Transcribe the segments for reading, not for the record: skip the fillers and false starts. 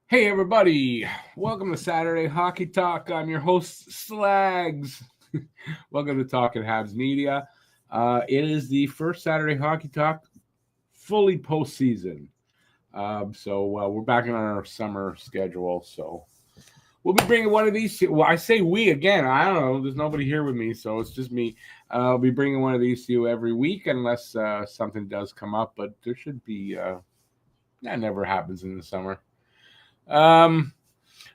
Hey everybody, welcome to Saturday Hockey Talk. I'm your host, Slags. Welcome to Talking Habs Media. It is the first Saturday Hockey Talk fully postseason. So we're back on our summer schedule. So we'll be bringing one of these. Well, I say we again. I don't know. There's nobody here with me, so it's just me. I'll be bringing one of these to you every week unless something does come up. But there should be. That never happens in the summer. All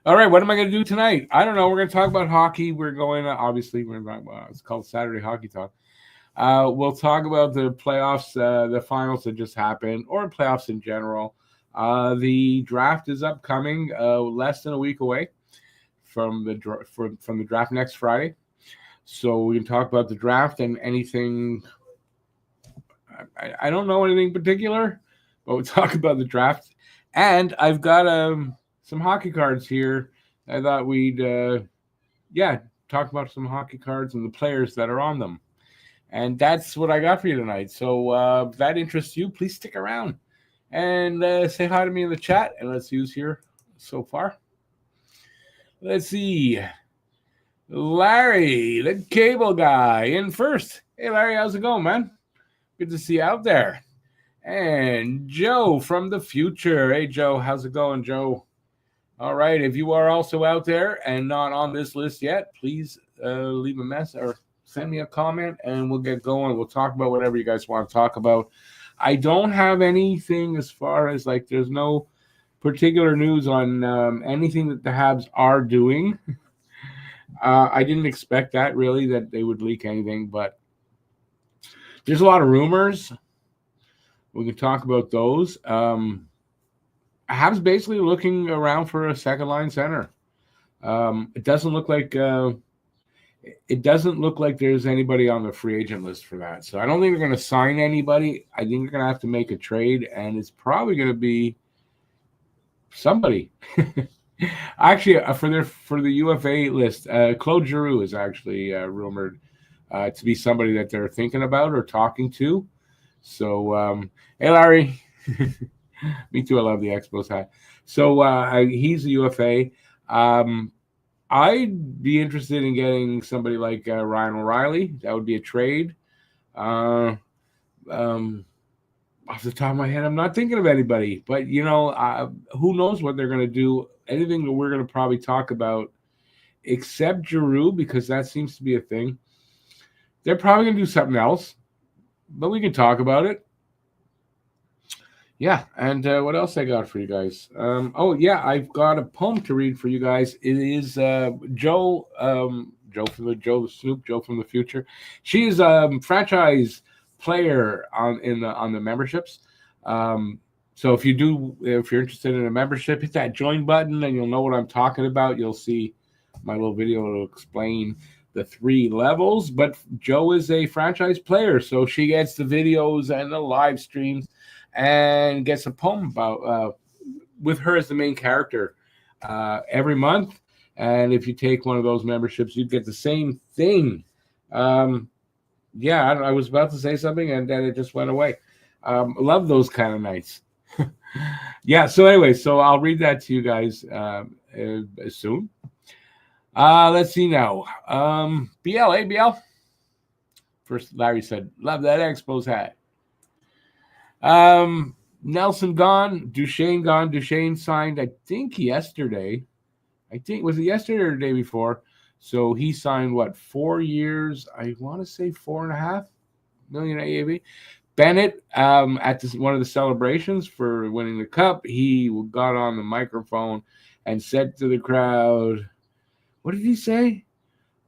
right, what am I going to do tonight? I don't know. We're going to talk about hockey. Obviously, we're going to it's called Saturday Hockey Talk. We'll talk about the playoffs, the finals that just happened, or playoffs in general. The draft is upcoming, less than a week away from the draft next Friday. So we can talk about the draft and anything. I don't know anything particular, but we'll talk about the draft. And I've got some hockey cards here. I thought we'd, talk about some hockey cards and the players that are on them. And that's what I got for you tonight. So if that interests you, please stick around and say hi to me in the chat. And let's see who's here so far. Let's see. Larry, the cable guy, in first. Hey, Larry, how's it going, man? Good to see you out there. And Joe from the future. Hey, Joe, how's it going, Joe? All right. If you are also out there and not on this list yet, please leave a message or send me a comment and we'll get going. We'll talk about whatever you guys want to talk about. I don't have anything as far as there's no particular news on anything that the Habs are doing. I didn't expect that really, that they would leak anything, but there's a lot of rumors. We can talk about those. Habs basically looking around for a second line center. It doesn't look like there's anybody on the free agent list for that. So I don't think they're going to sign anybody. I think they're going to have to make a trade, and it's probably going to be somebody. Actually, for the UFA list, Claude Giroux is actually rumored to be somebody that they're thinking about or talking to. So, hey, Larry. Me too. I love the Expos hat. So he's a UFA. I'd be interested in getting somebody like Ryan O'Reilly. That would be a trade. Off the top of my head, I'm not thinking of anybody. But, who knows what they're going to do. Anything that we're going to probably talk about, except Giroux, because that seems to be a thing. They're probably going to do something else. But we can talk about it. Yeah, and what else I got for you guys? I've got a poem to read for you guys. It is Joe the Snoop, Joe from the future. She is a franchise player on the memberships. So if you're interested in a membership, hit that join button, and you'll know what I'm talking about. You'll see my little video to explain the 3 levels. But Joe is a franchise player, so she gets the videos and the live streams. And gets a poem about with her as the main character every month. And if you take one of those memberships, you'd get the same thing. I was about to say something and then it just went away. Love those kind of nights. So anyway, I'll read that to you guys soon. Let's see now. BL. First, Larry said, love that Expos hat. Nelson gone, Duchesne gone. Duchesne signed, I think yesterday. Was it yesterday or the day before? So he signed 4 years? I want to say $4.5 million AAV. Bennett, at one of the celebrations for winning the cup, he got on the microphone and said to the crowd, what did he say?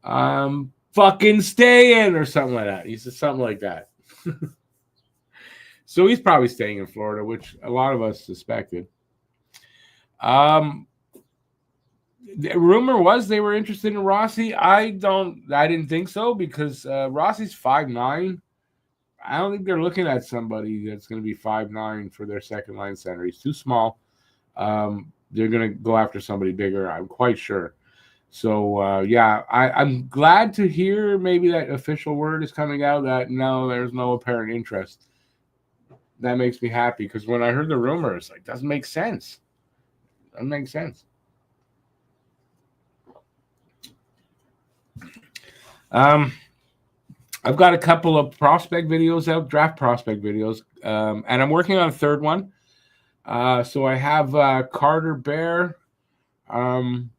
Fucking staying or something like that. He said something like that. So he's probably staying in Florida, which a lot of us suspected. The rumor was they were interested in Rossi. I didn't think so because Rossi's 5'9". I don't think they're looking at somebody that's going to be 5'9" for their second line center. He's too small. They're going to go after somebody bigger, I'm quite sure. So, I'm glad to hear maybe that official word is coming out that no, there's no apparent interest. That makes me happy because when I heard the rumors, doesn't make sense. That makes sense. I've got a couple of prospect videos out, draft prospect videos, and I'm working on a third one. So I have Carter Bear and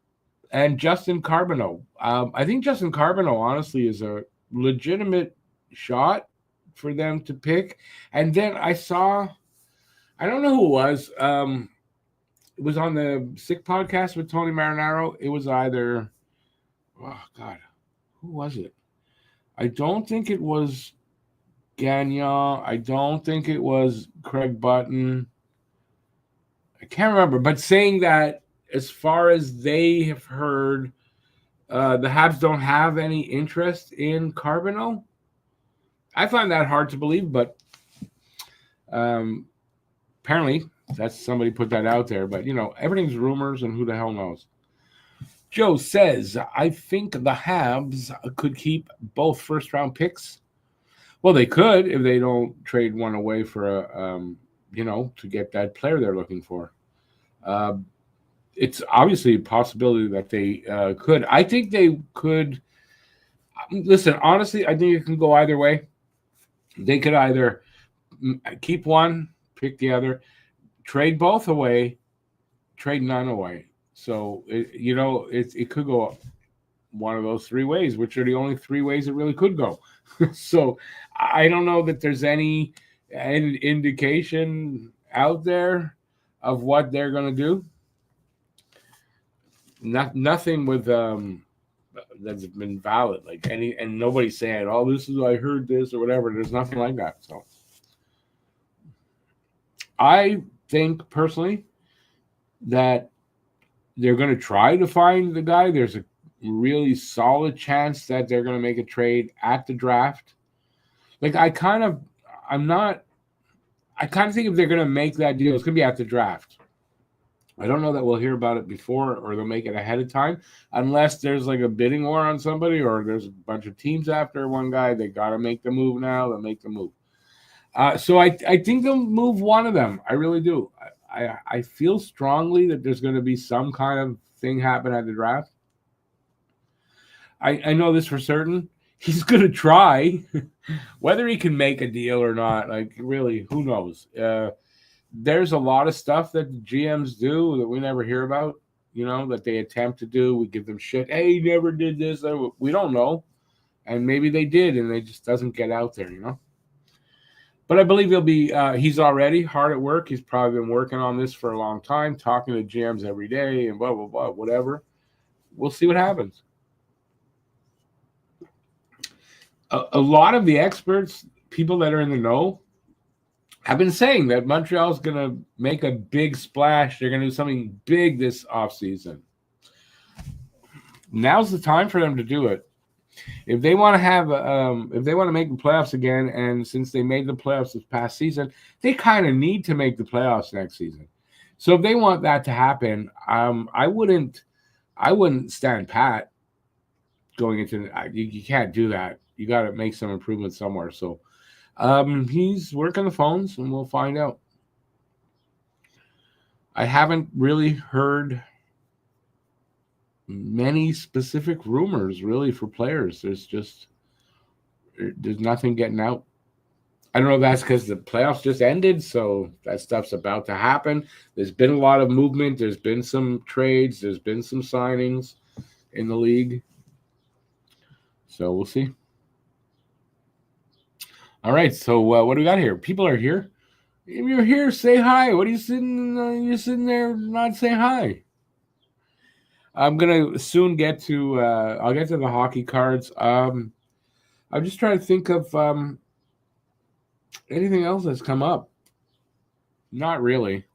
Justin Carbonneau. I think Justin Carbonneau, honestly, is a legitimate shot for them to pick. And then I saw, I don't know who it was. It was on the Sick podcast with Tony Marinaro. It was either, oh God, who was it? I don't think it was Gagnon. I don't think it was Craig Button. I can't remember, but saying that as far as they have heard, the Habs don't have any interest in Carbonneau. I find that hard to believe, but apparently that's somebody put that out there. But, everything's rumors and who the hell knows. Joe says, I think the Habs could keep both first-round picks. Well, they could if they don't trade one away for to get that player they're looking for. It's obviously a possibility that they could. I think they could. Listen, honestly, I think it can go either way. They could either keep one, pick the other, trade both away, trade none away. So, it could go one of those three ways, which are the only three ways it really could go. So, I don't know that there's any indication out there of what they're going to do. Nothing with that's been valid, and nobody's saying, "Oh, this is I heard this" or whatever. There's nothing like that. So, I think personally that they're going to try to find the guy. There's a really solid chance that they're going to make a trade at the draft. I kind of think if they're going to make that deal, it's going to be at the draft. I don't know that we'll hear about it before or they'll make it ahead of time unless there's a bidding war on somebody or there's a bunch of teams after one guy. They got to make the move now. They'll make the move. So I think they'll move one of them. I really do. I feel strongly that there's going to be some kind of thing happen at the draft. I know this for certain. He's going to try. Whether he can make a deal or not, really, who knows? There's a lot of stuff that the GMs do that we never hear about, that they attempt to do. We give them shit. Hey, you never did this. We don't know. And maybe they did, and they just doesn't get out there, But I believe he's already hard at work. He's probably been working on this for a long time, talking to GMs every day and blah, blah, blah, whatever. We'll see what happens. A lot of the experts, people that are in the know, have been saying that Montreal's going to make a big splash. They're going to do something big this offseason. Now's the time for them to do it. If they want to have, if they want to make the playoffs again, and since they made the playoffs this past season, they kind of need to make the playoffs next season. So if they want that to happen, I wouldn't stand pat going into. You can't do that. You got to make some improvements somewhere. So he's working the phones, and we'll find out. I haven't really heard many specific rumors really for players. There's nothing getting out. I don't know if that's because the playoffs just ended, so that stuff's about to happen. There's been a lot of movement. There's been some trades. There's been some signings in the league. So we'll see. All right, so what do we got here? People are here. If you're here, say hi. What are you sitting? You're sitting there not saying hi. I'm gonna soon get to. I'll get to the hockey cards. I'm just trying to think of anything else that's come up. Not really.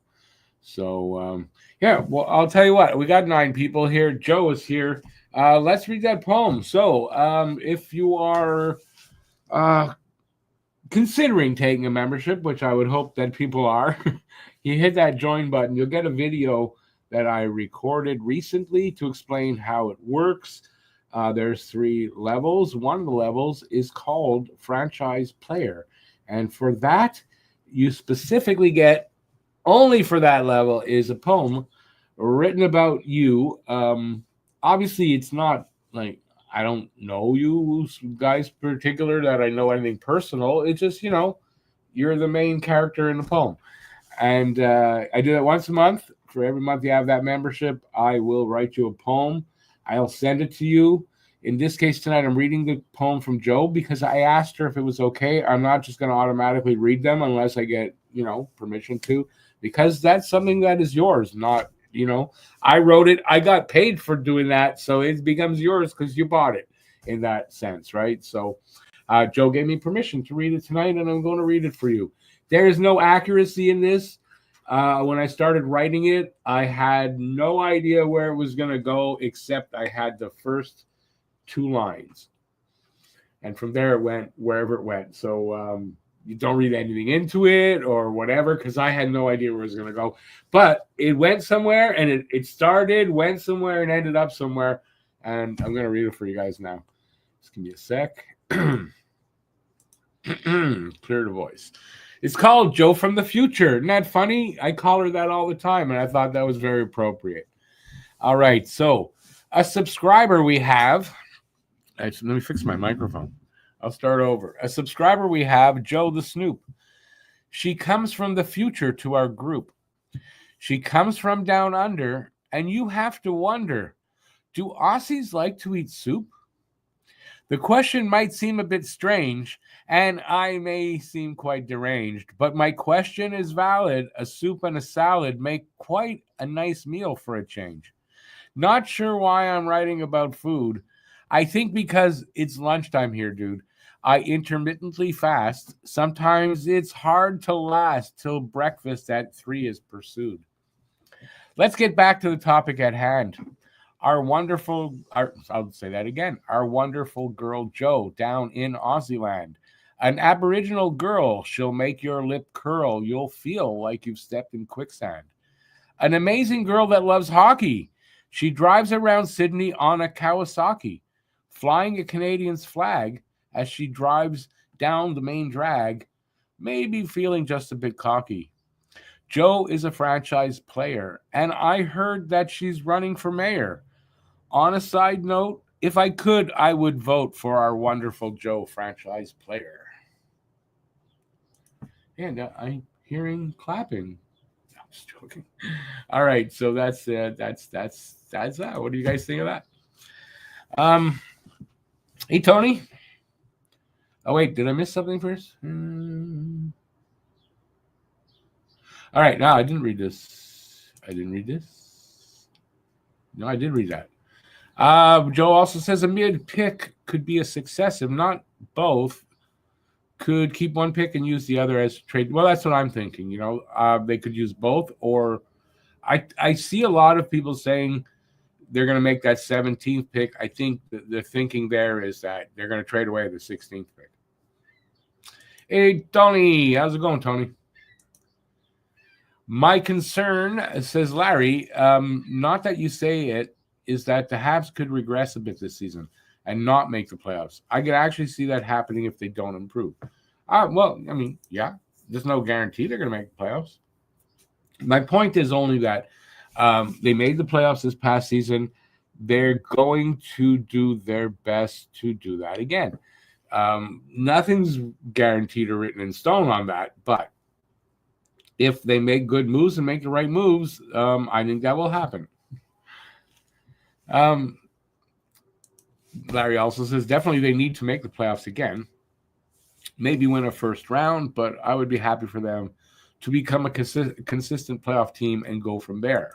So yeah. Well, I'll tell you what. We got 9 people here. Joe is here. Let's read that poem. So if you are considering taking a membership, which I would hope that people are, you hit that join button. You'll get a video that I recorded recently to explain how it works. There's 3 levels. One of the levels is called Franchise Player. And for that, you specifically get, only for that level, is a poem written about you. Obviously, it's not like I don't know you guys particular that I know anything personal. It's just you're the main character in the poem, and I do that once a month. For every month you have that membership, I will write you a poem. I'll send it to you. In this case tonight, I'm reading the poem from Joe because I asked her if it was okay. I'm not just going to automatically read them unless I get permission to, because that's something that is yours, not I wrote it. I got paid for doing that, so it becomes yours because you bought it in that sense, right? So Joe gave me permission to read it tonight, and I'm going to read it for you. There is no accuracy in this. When I started writing it, I had no idea where it was going to go, except I had the first 2 lines. And from there, it went wherever it went. So you don't read anything into it or whatever, because I had no idea where it was going to go. But it went somewhere, and it started, went somewhere, and ended up somewhere. And I'm going to read it for you guys now. Just give me a sec. Clear the voice. It's called Joe from the Future. Isn't that funny? I call her that all the time, and I thought that was very appropriate. All right, so a subscriber we have. Let me fix my microphone. I'll start over. A subscriber we have, Joe the Snoop. She comes from the future to our group. She comes from down under, and you have to wonder, do Aussies like to eat soup? The question might seem a bit strange, and I may seem quite deranged, but my question is valid. A soup and a salad make quite a nice meal for a change. Not sure why I'm writing about food. I think because it's lunchtime here, dude. I intermittently fast. Sometimes it's hard to last till breakfast at 3 is pursued. Let's get back to the topic at hand. I'll say that again. Our wonderful girl Joe down in Aussieland. An Aboriginal girl, she'll make your lip curl. You'll feel like you've stepped in quicksand. An amazing girl that loves hockey. She drives around Sydney on a Kawasaki, flying a Canadian's flag as she drives down the main drag, maybe feeling just a bit cocky. Joe is a franchise player, and I heard that she's running for mayor. On a side note, if I could, I would vote for our wonderful Joe franchise player. And I'm hearing clapping. I'm just joking. All right, so that's that. What do you guys think of that? Hey Tony. Oh wait, did I miss something first? All right, no, I didn't read this. No, I did read that. Joe also says a mid pick could be a successive, not both. Could keep one pick and use the other as trade. Well, that's what I'm thinking. They could use both, or I see a lot of people saying they're going to make that 17th pick. I think the thinking there is that they're going to trade away the 16th pick. Hey, Tony, how's it going, Tony? My concern, says Larry, not that you say it, is that the Habs could regress a bit this season and not make the playoffs. I could actually see that happening if they don't improve. Well, I mean, yeah, there's no guarantee they're going to make the playoffs. My point is only that they made the playoffs this past season. They're going to do their best to do that again. Nothing's guaranteed or written in stone on that, but if they make good moves and make the right moves, I think that will happen. Larry also says definitely they need to make the playoffs again. Maybe win a first round, but I would be happy for them to become a consistent playoff team and go from there.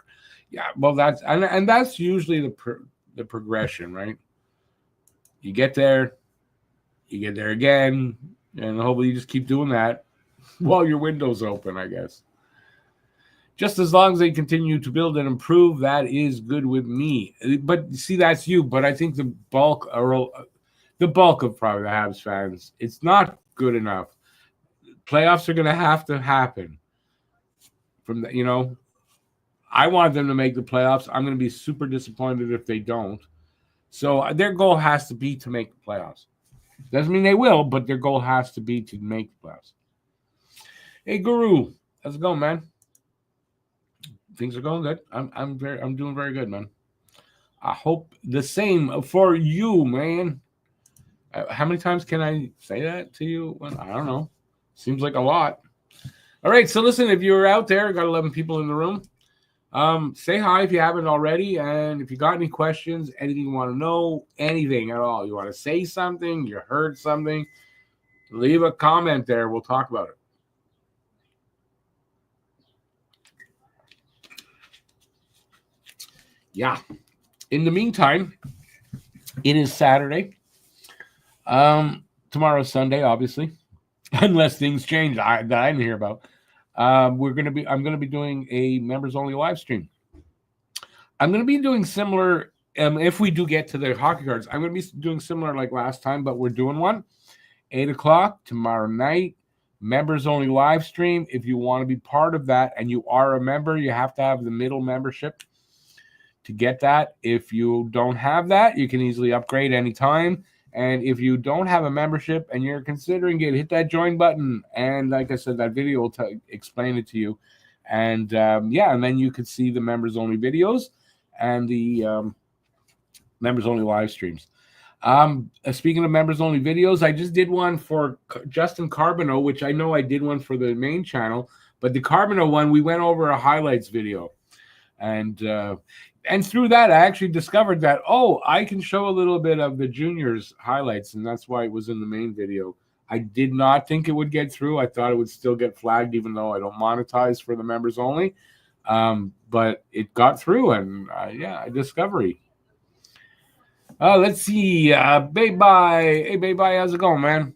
Yeah, well, that's usually the progression, right? You get there again, and hopefully you just keep doing that while your window's open, I guess. Just as long as they continue to build and improve, that is good with me. But see, that's you. But I think the bulk of probably the Habs fans, it's not good enough. Playoffs are going to have to happen. I want them to make the playoffs. I'm going to be super disappointed if they don't. So their goal has to be to make the playoffs. Doesn't mean they will, but their goal has to be to make the playoffs. Hey, Guru, how's it going, man? things are going good. I'm doing very good, man. I hope the same for you, man. How many times can I say that to you? Well, I don't know. Seems like a lot. All right, so listen, if you're out there, got 11 people in the room. Say hi if you haven't already, and if you got any questions, anything you want to know, anything at all, you want to say something, you heard something, leave a comment there. We'll talk about it. Yeah. In the meantime, it is Saturday. Tomorrow's Sunday, obviously, unless things change that I didn't hear about. I'm gonna be doing a members only live stream. I'm gonna be doing similar. If we do get to the hockey cards, I'm gonna be doing similar like last time, but we're doing one 8 o'clock tomorrow night. Members only live stream. If you want to be part of that and you are a member, you have to have the middle membership to get that. If you don't have that, you can easily upgrade anytime. And if you don't have a membership and you're considering it, hit that join button. And like I said, that video will explain it to you. And and then you could see the members only videos and the members only live streams. Speaking of members only videos, I just did one for Justin Carbonneau, which I know I did one for the main channel, but the Carbonneau one, we went over a highlights video. And through that, I actually discovered that, I can show a little bit of the juniors highlights, and that's why it was in the main video. I did not think it would get through. I thought it would still get flagged, even though I don't monetize for the members only. But it got through, and a discovery. Let's see. Bye-bye. Hey, bye-bye. How's it going, man?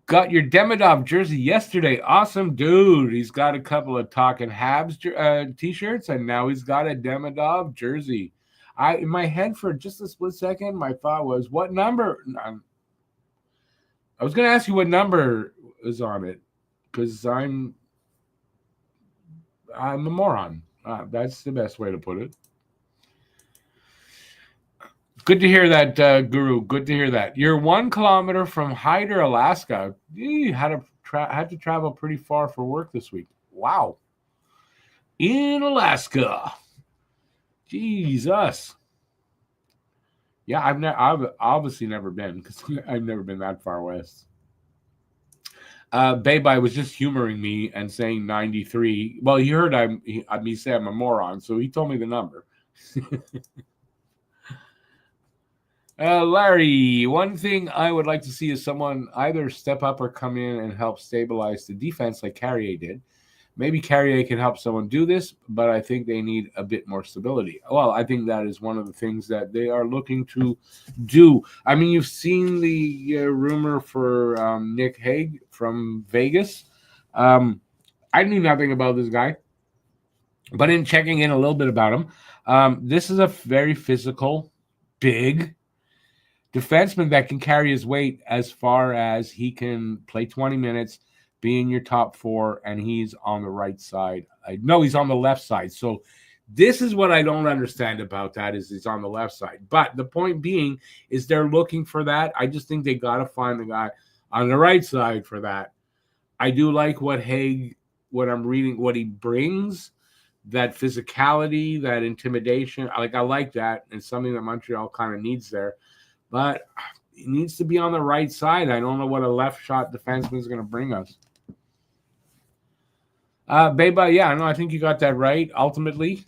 Got your Demidov jersey yesterday. Awesome, dude. He's got a couple of Talking Habs t-shirts, and now he's got a Demidov jersey. In my head for just a split second, my thought was, what number? I was going to ask you what number is on it, because I'm a moron. That's the best way to put it. Good to hear that, Guru. Good to hear that. You're 1 kilometer from Hyder, Alaska. You had to travel pretty far for work this week. Wow. In Alaska. Jesus. Yeah, I've obviously never been, because I've never been that far west. Babai was just humoring me and saying 93. Well, he heard me say I'm a moron, so he told me the number. Larry, one thing I would like to see is someone either step up or come in and help stabilize the defense like Carrier did. Maybe Carrier can help someone do this, but I think they need a bit more stability. Well, I think that is one of the things that they are looking to do. I mean, you've seen the rumor for Nick Hague from Vegas. I knew nothing about this guy, but in checking in a little bit about him, this is a very physical, big defenseman that can carry his weight as far as he can play 20 minutes, be in your top 4, and he's on the right side. No, he's on the left side. So this is what I don't understand about that is he's on the left side. But the point being is they're looking for that. I just think they got to find the guy on the right side for that. I do like what I'm reading, what he brings, that physicality, that intimidation. I like that. And something that Montreal kind of needs there. But it needs to be on the right side. I don't know what a left shot defenseman is going to bring us. Beba, I think you got that right. Ultimately,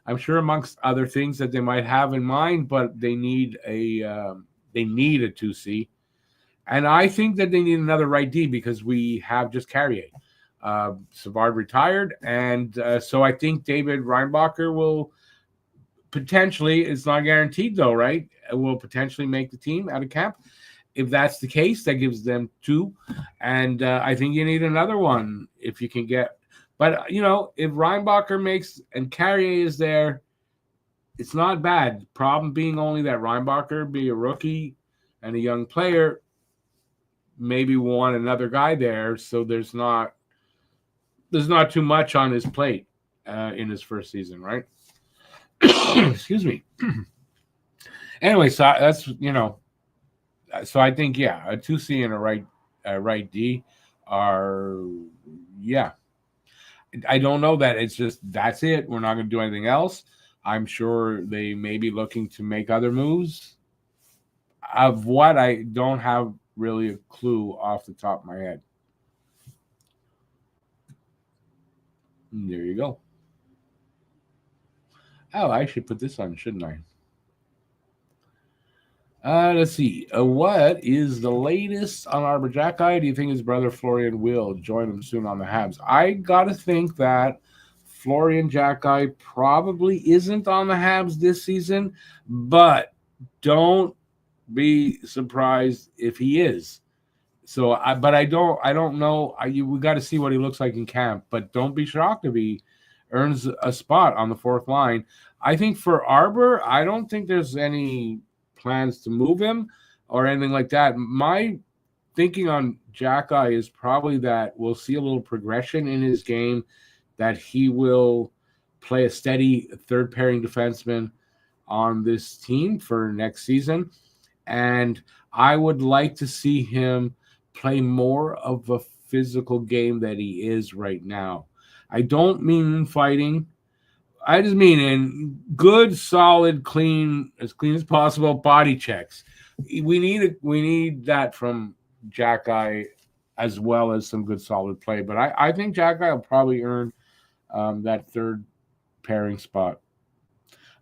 I'm sure amongst other things that they might have in mind, but they need a 2C, and I think that they need another right D because we have just Carrier. Savard retired, and so I think David Reinbacher will potentially. It's not guaranteed though, right? Will potentially make the team out of camp. If that's the case, that gives them 2. And I think you need another one if you can get. But, if Reinbacher makes and Carrier is there, it's not bad. Problem being only that Reinbacher be a rookie and a young player. Maybe we want another guy there, so there's not too much on his plate in his first season, right? Excuse me. Anyway, so that's so I think a 2C and a right D are I don't know that. It's just that's it. We're not going to do anything else. I'm sure they may be looking to make other moves. Of what, I don't have really a clue off the top of my head. And there you go. Oh, I should put this on, shouldn't I? Let's see. What is the latest on Arbor Jackeye? Do you think his brother Florian will join him soon on the Habs? I got to think that Florian Jackeye probably isn't on the Habs this season, but don't be surprised if he is. So, I don't know. We got to see what he looks like in camp, but don't be shocked if he earns a spot on the fourth line. I think for Arbor, I don't think there's any plans to move him or anything like that. My thinking on Jackeye is probably that we'll see a little progression in his game, that he will play a steady third pairing defenseman on this team for next season. And I would like to see him play more of a physical game that he is right now. I don't mean in fighting. I just mean in good, solid, clean as possible body checks. We need that from Jackeye, as well as some good, solid play. But I think Jackeye will probably earn that third pairing spot.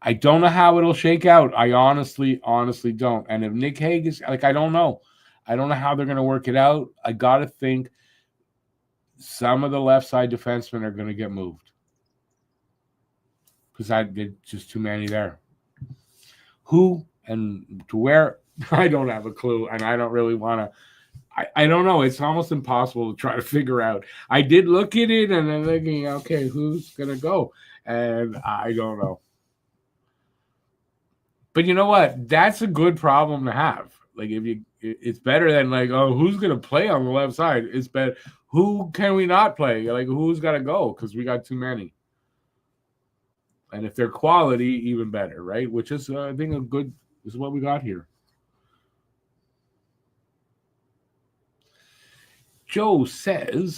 I don't know how it'll shake out. I honestly don't. And if Nick Hague is like, I don't know. I don't know how they're going to work it out. I got to think some of the left side defensemen are going to get moved, because I did just too many there. Who and to where, I don't have a clue, and I don't really want to. I don't know. It's almost impossible to try to figure out. I did look at it, and I'm thinking, okay, who's going to go? And I don't know. But you know what? That's a good problem to have. Like, it's better than like, oh, who's going to play on the left side? It's better. Who can we not play? Like, who's got to go? Because we got too many. And if they're quality, even better, right? Which is, I think, is what we got here. Joe says,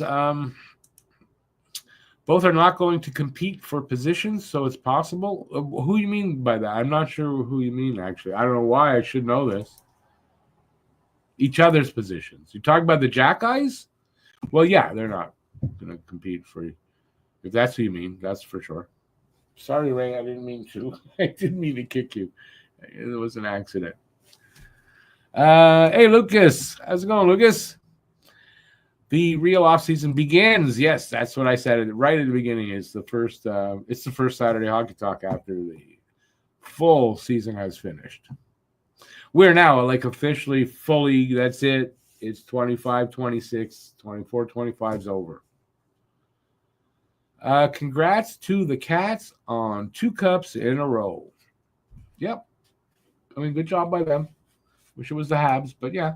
both are not going to compete for positions, so it's possible. Who you mean by that? I'm not sure who you mean, actually. I don't know why I should know this. Each other's positions. You talk about the Jackeyes? Well, yeah, they're not going to compete for you. If that's who you mean, that's for sure. Sorry, Ray, I didn't mean to. I didn't mean to kick you. It was an accident. Hey, Lucas. How's it going, Lucas? The real offseason begins. Yes, that's what I said right at the beginning. It's the first Saturday Hockey Talk after the full season has finished. We're now like officially fully, that's it. It's 25, 26, 24, 25 is over. Congrats to the Cats on 2 cups in a row. Yep. I mean, good job by them. Wish it was the Habs, but yeah.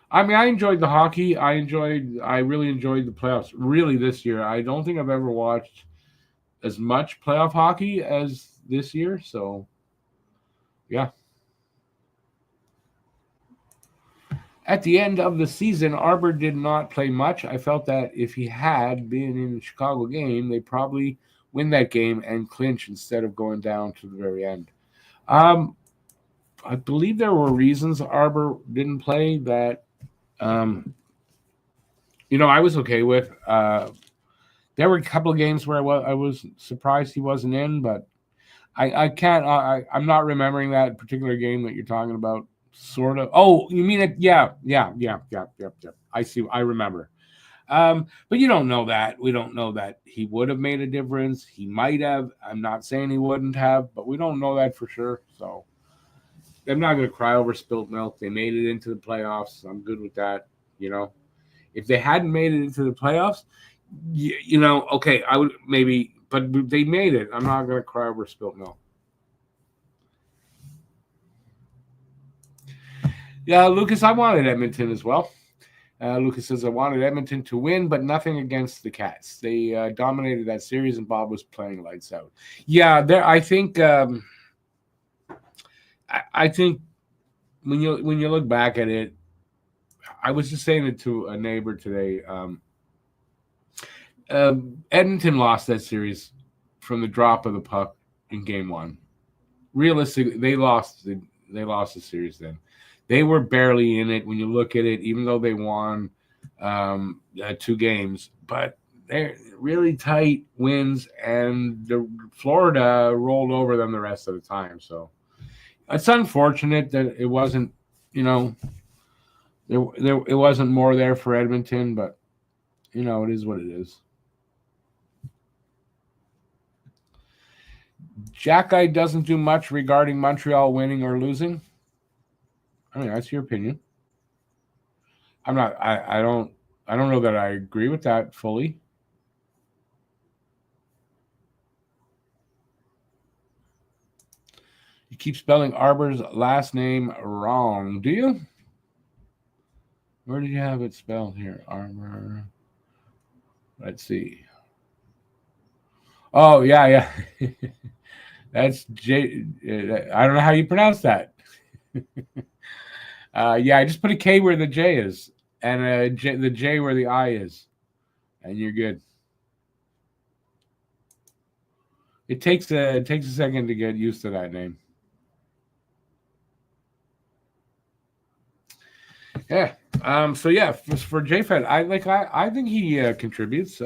I mean, I enjoyed the hockey. I really enjoyed the playoffs. Really, this year, I don't think I've ever watched as much playoff hockey as this year. So, yeah. At the end of the season, Arbor did not play much. I felt that if he had been in the Chicago game, they probably win that game and clinch instead of going down to the very end. I believe there were reasons Arbor didn't play that, I was okay with. There were a couple of games where I was surprised he wasn't in, but I'm not remembering that particular game that you're talking about. Sort of. Oh, you mean it? Yeah. I see. I remember. But you don't know that. We don't know that he would have made a difference. He might have. I'm not saying he wouldn't have, but we don't know that for sure. So I'm not going to cry over spilled milk. They made it into the playoffs. I'm good with that. If they hadn't made it into the playoffs, okay, I would maybe, but they made it. I'm not going to cry over spilled milk. Yeah, Lucas, I wanted Edmonton as well. Lucas says, I wanted Edmonton to win, but nothing against the Cats. They dominated that series, and Bob was playing lights out. Yeah, I think I think when you look back at it, I was just saying it to a neighbor today. Edmonton lost that series from the drop of the puck in game one. Realistically, they lost the series then. They were barely in it when you look at it, even though they won 2 games. But they're really tight wins, and the Florida rolled over them the rest of the time. So it's unfortunate that it wasn't, it wasn't more there for Edmonton, but it is what it is. Jack Guy doesn't do much regarding Montreal winning or losing. I mean, that's your opinion. I'm not. I don't know that I agree with that fully. You keep spelling Arbor's last name wrong, do you? Where did you have it spelled here? Arbor. Let's see. Oh, yeah. That's J. I don't know how you pronounce that. Yeah, I just put a K where the J is, and the J where the I is, and you're good. It takes a second to get used to that name. Yeah. So yeah, for JFed, I think he contributes.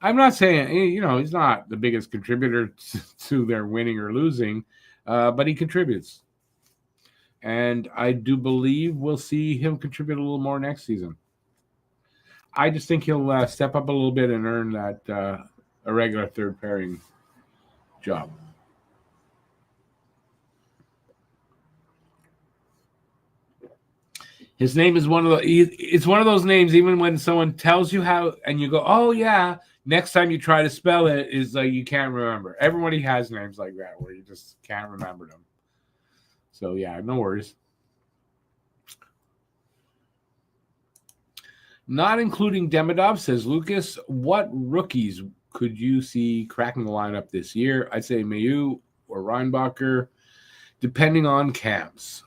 I'm not saying he's not the biggest contributor to their winning or losing, but he contributes, and I do believe we'll see him contribute a little more next season. I just think he'll step up a little bit and earn that a regular third pairing job. His name is it's one of those names, even when someone tells you how, and you go, oh, yeah, next time you try to spell it, is like you can't remember. Everybody has names like that where you just can't remember them. So, yeah, no worries. Not including Demidov, says Lucas, what rookies could you see cracking the lineup this year? I'd say Mayu or Reinbacher, depending on camps.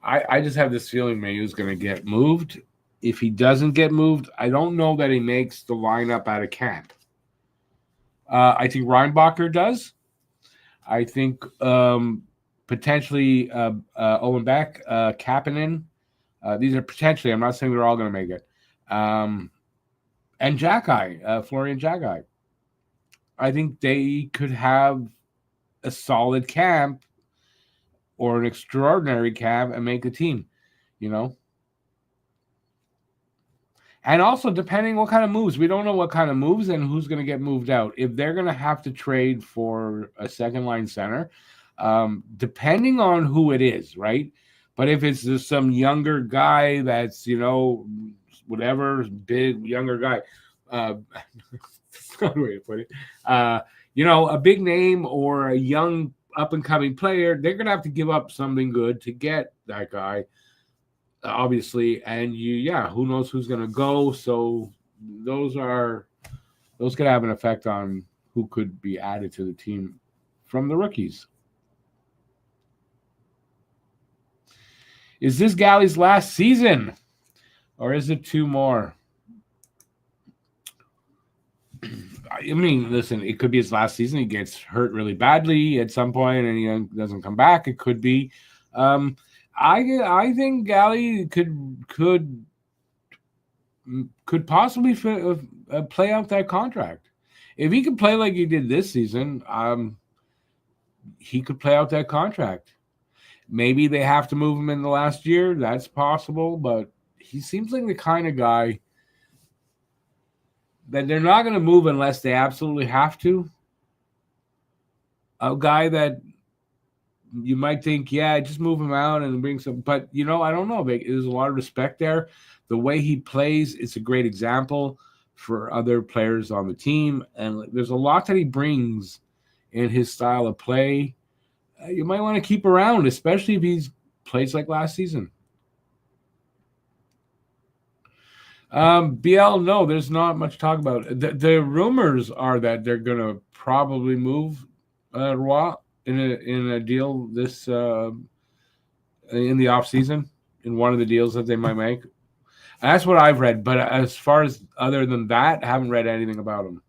I just have this feeling Mayu's going to get moved. If he doesn't get moved, I don't know that he makes the lineup out of camp. I think Reinbacher does. I think potentially Owen Beck, Kapanen. These are potentially. I'm not saying they're all going to make it. And Jackeye, Florian Jackeye. I think they could have a solid camp or an extraordinary camp and make a team, And also, depending what kind of moves. We don't know what kind of moves and who's going to get moved out. If they're going to have to trade for a second-line center, depending on who it is, right? But if it's just some younger guy that's, whatever, big, younger guy, that's not the way to put it, a big name or a young up-and-coming player, they're going to have to give up something good to get that guy, obviously. And who knows who's going to go. So those could have an effect on who could be added to the team from the rookies. Is this Galley's last season, or is it 2 more? I mean, listen, it could be his last season. He gets hurt really badly at some point and he doesn't come back. It could be. I think Galley could possibly play out that contract. If he could play like he did this season, he could play out that contract. Maybe they have to move him in the last year. That's possible, but he seems like the kind of guy that they're not going to move unless they absolutely have to. A guy that you might think, just move him out and bring some. But, I don't know. There's a lot of respect there. The way he plays, it's a great example for other players on the team. And there's a lot that he brings in his style of play. You might want to keep around, especially if he plays like last season. BL, no, there's not much talk about it. The rumors are that they're going to probably move Roy in a deal this in the off season, in one of the deals that they might make. That's what I've read. But as far as other than that, I haven't read anything about him.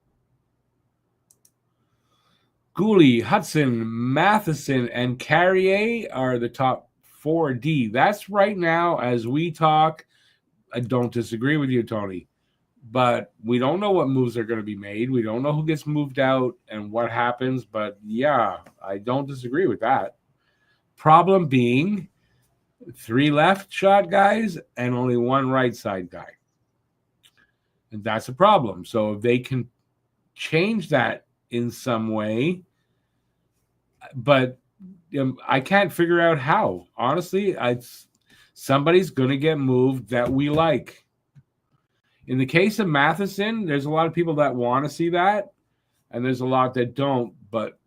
Gooley, Hudson, Matheson, and Carrier are the top 4D. That's right now as we talk. I don't disagree with you, Tony. But we don't know what moves are going to be made. We don't know who gets moved out and what happens. But yeah, I don't disagree with that. Problem being 3 left shot guys and only 1 right side guy. And that's a problem. So if they can change that in some way, but I can't figure out how. Honestly, somebody's going to get moved that we like. In the case of Matheson, there's a lot of people that want to see that, and there's a lot that don't. But,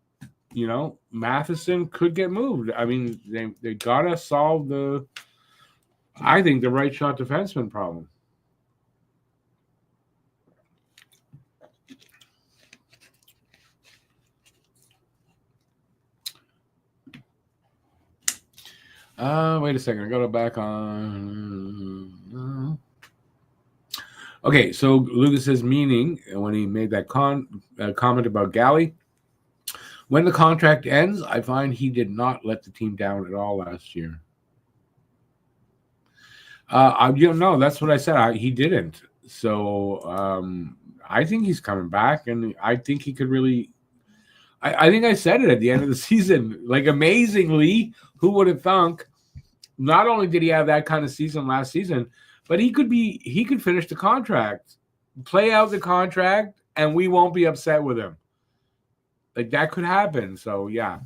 Matheson could get moved. I mean, they got to solve the right shot defenseman problem. Wait a second. I got it back on. Okay, so Lucas says, meaning when he made that comment about Galley, when the contract ends, I find he did not let the team down at all last year. No, that's what I said. He didn't. So I think he's coming back, and I think he could really. I think I said it at the end of the season. Like, amazingly, who would have thunk? Not only did he have that kind of season last season, but he could finish the contract, play out the contract, and we won't be upset with him. Like, that could happen. So, yeah.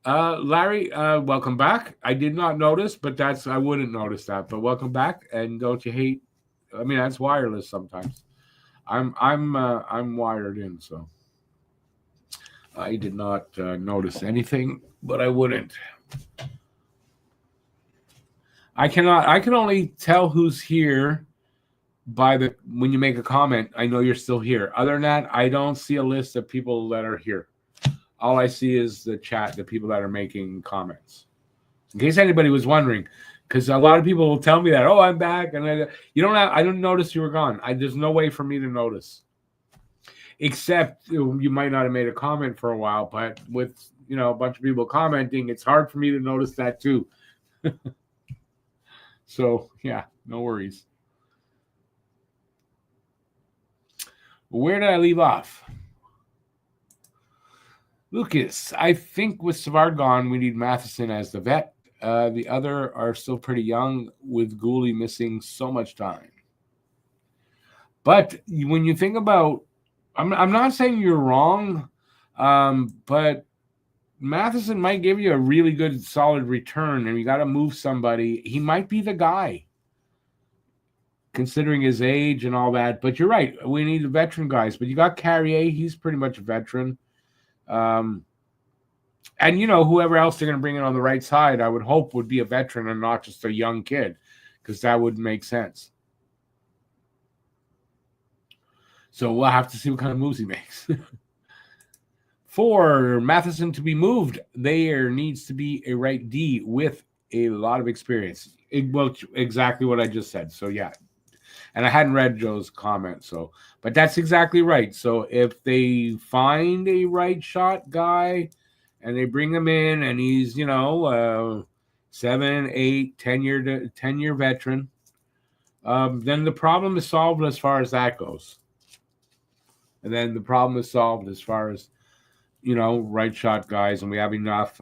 Larry, welcome back. I did not notice, but I wouldn't notice that. But welcome back, and don't you hate? I mean, that's wireless sometimes. I'm wired in, so I did not notice anything, but I wouldn't. I can only tell who's here by when you make a comment. I know you're still here. Other than that, I don't see a list of people that are here. All I see is the chat, the people that are making comments. In case anybody was wondering, because a lot of people will tell me that, oh, I'm back, and I didn't notice you were gone. There's no way for me to notice, except you might not have made a comment for a while. But with a bunch of people commenting, it's hard for me to notice that too. So yeah, no worries. Where did I leave off? Lucas, I think with Savard gone, we need Matheson as the vet. The other are still pretty young, with Gooley missing so much time. But when you think about, I'm not saying you're wrong, but Matheson might give you a really good, solid return, and you got to move somebody. He might be the guy, considering his age and all that. But you're right. We need the veteran guys. But you got Carrier. He's pretty much a veteran. And, whoever else they're going to bring in on the right side, I would hope would be a veteran and not just a young kid, because that would make sense. So we'll have to see what kind of moves he makes. For Matheson to be moved, there needs to be a right D with a lot of experience. Exactly what I just said. So, yeah. And I hadn't read Joe's comment, but that's exactly right. So if they find a right shot guy and they bring him in and he's, 7, 8, 10-year veteran, then the problem is solved as far as that goes. And then the problem is solved as far as, right shot guys, and we have enough,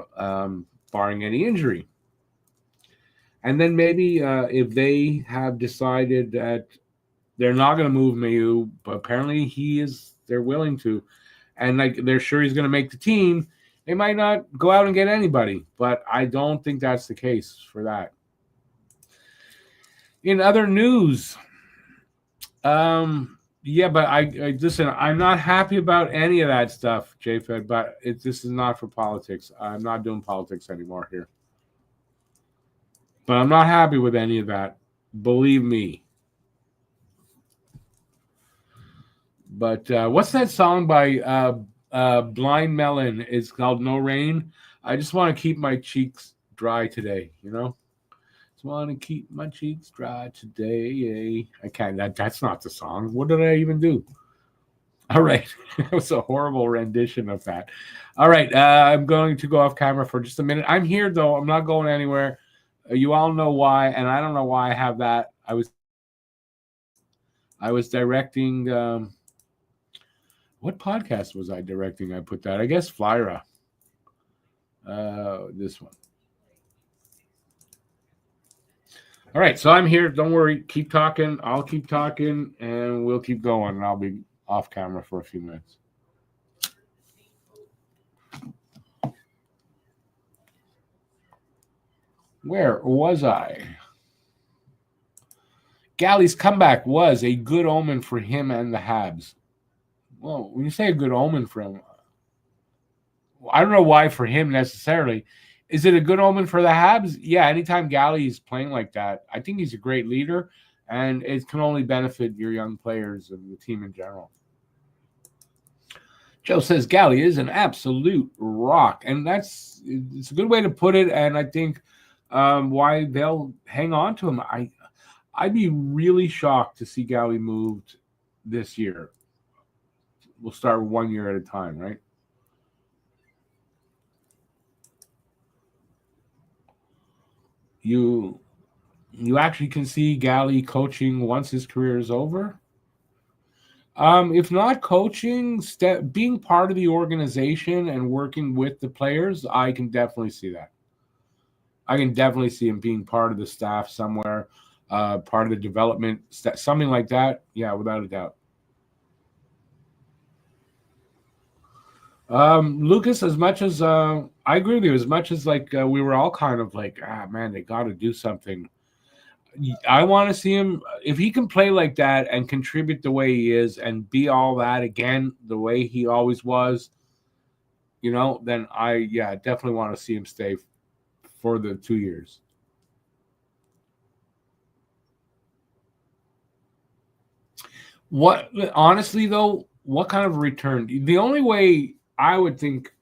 barring any injury. And then maybe if they have decided that they're not going to move Mayu, but apparently they're willing to, and they're sure he's going to make the team, they might not go out and get anybody. But I don't think that's the case for that. In other news, yeah, but I listen, I'm not happy about any of that stuff, JFed, but this is not for politics. I'm not doing politics anymore here. But I'm not happy with any of that. Believe me. But what's that song by Blind Melon? It's called No Rain. I just want to keep my cheeks dry today, you know? Just want to keep my cheeks dry today. I can't. That's not the song. What did I even do? All right. It was a horrible rendition of that. All right. I'm going to go off camera for just a minute. I'm here, though. I'm not going anywhere. You all know why, and I don't know why I have that. I was directing. What podcast was I directing? I put that. I guess Flyra. This one. All right, so I'm here. Don't worry. Keep talking. I'll keep talking, and we'll keep going. And I'll be off camera for a few minutes. Where was I? Galley's comeback was a good omen for him and the Habs. Well, when you say a good omen for him, I don't know why for him necessarily. Is it a good omen for the Habs? Yeah, anytime Galley is playing like that, I think he's a great leader, and it can only benefit your young players and the team in general. Joe says Galley is an absolute rock, and it's a good way to put it, and I think why they'll hang on to him. I'd be really shocked to see Galley moved this year. We'll start 1 year at a time, right? You actually can see Galley coaching once his career is over. If not coaching, being part of the organization and working with the players, I can definitely see that. I can definitely see him being part of the staff somewhere, part of the development, something like that. Yeah, without a doubt. Lucas, as much as I agree with you, as much as like we were all kind of like, man, they got to do something. I want to see him, if he can play like that and contribute the way he is and be all that again, the way he always was, then I definitely want to see him stay for the 2 years. Honestly though, what kind of return? The only way I would think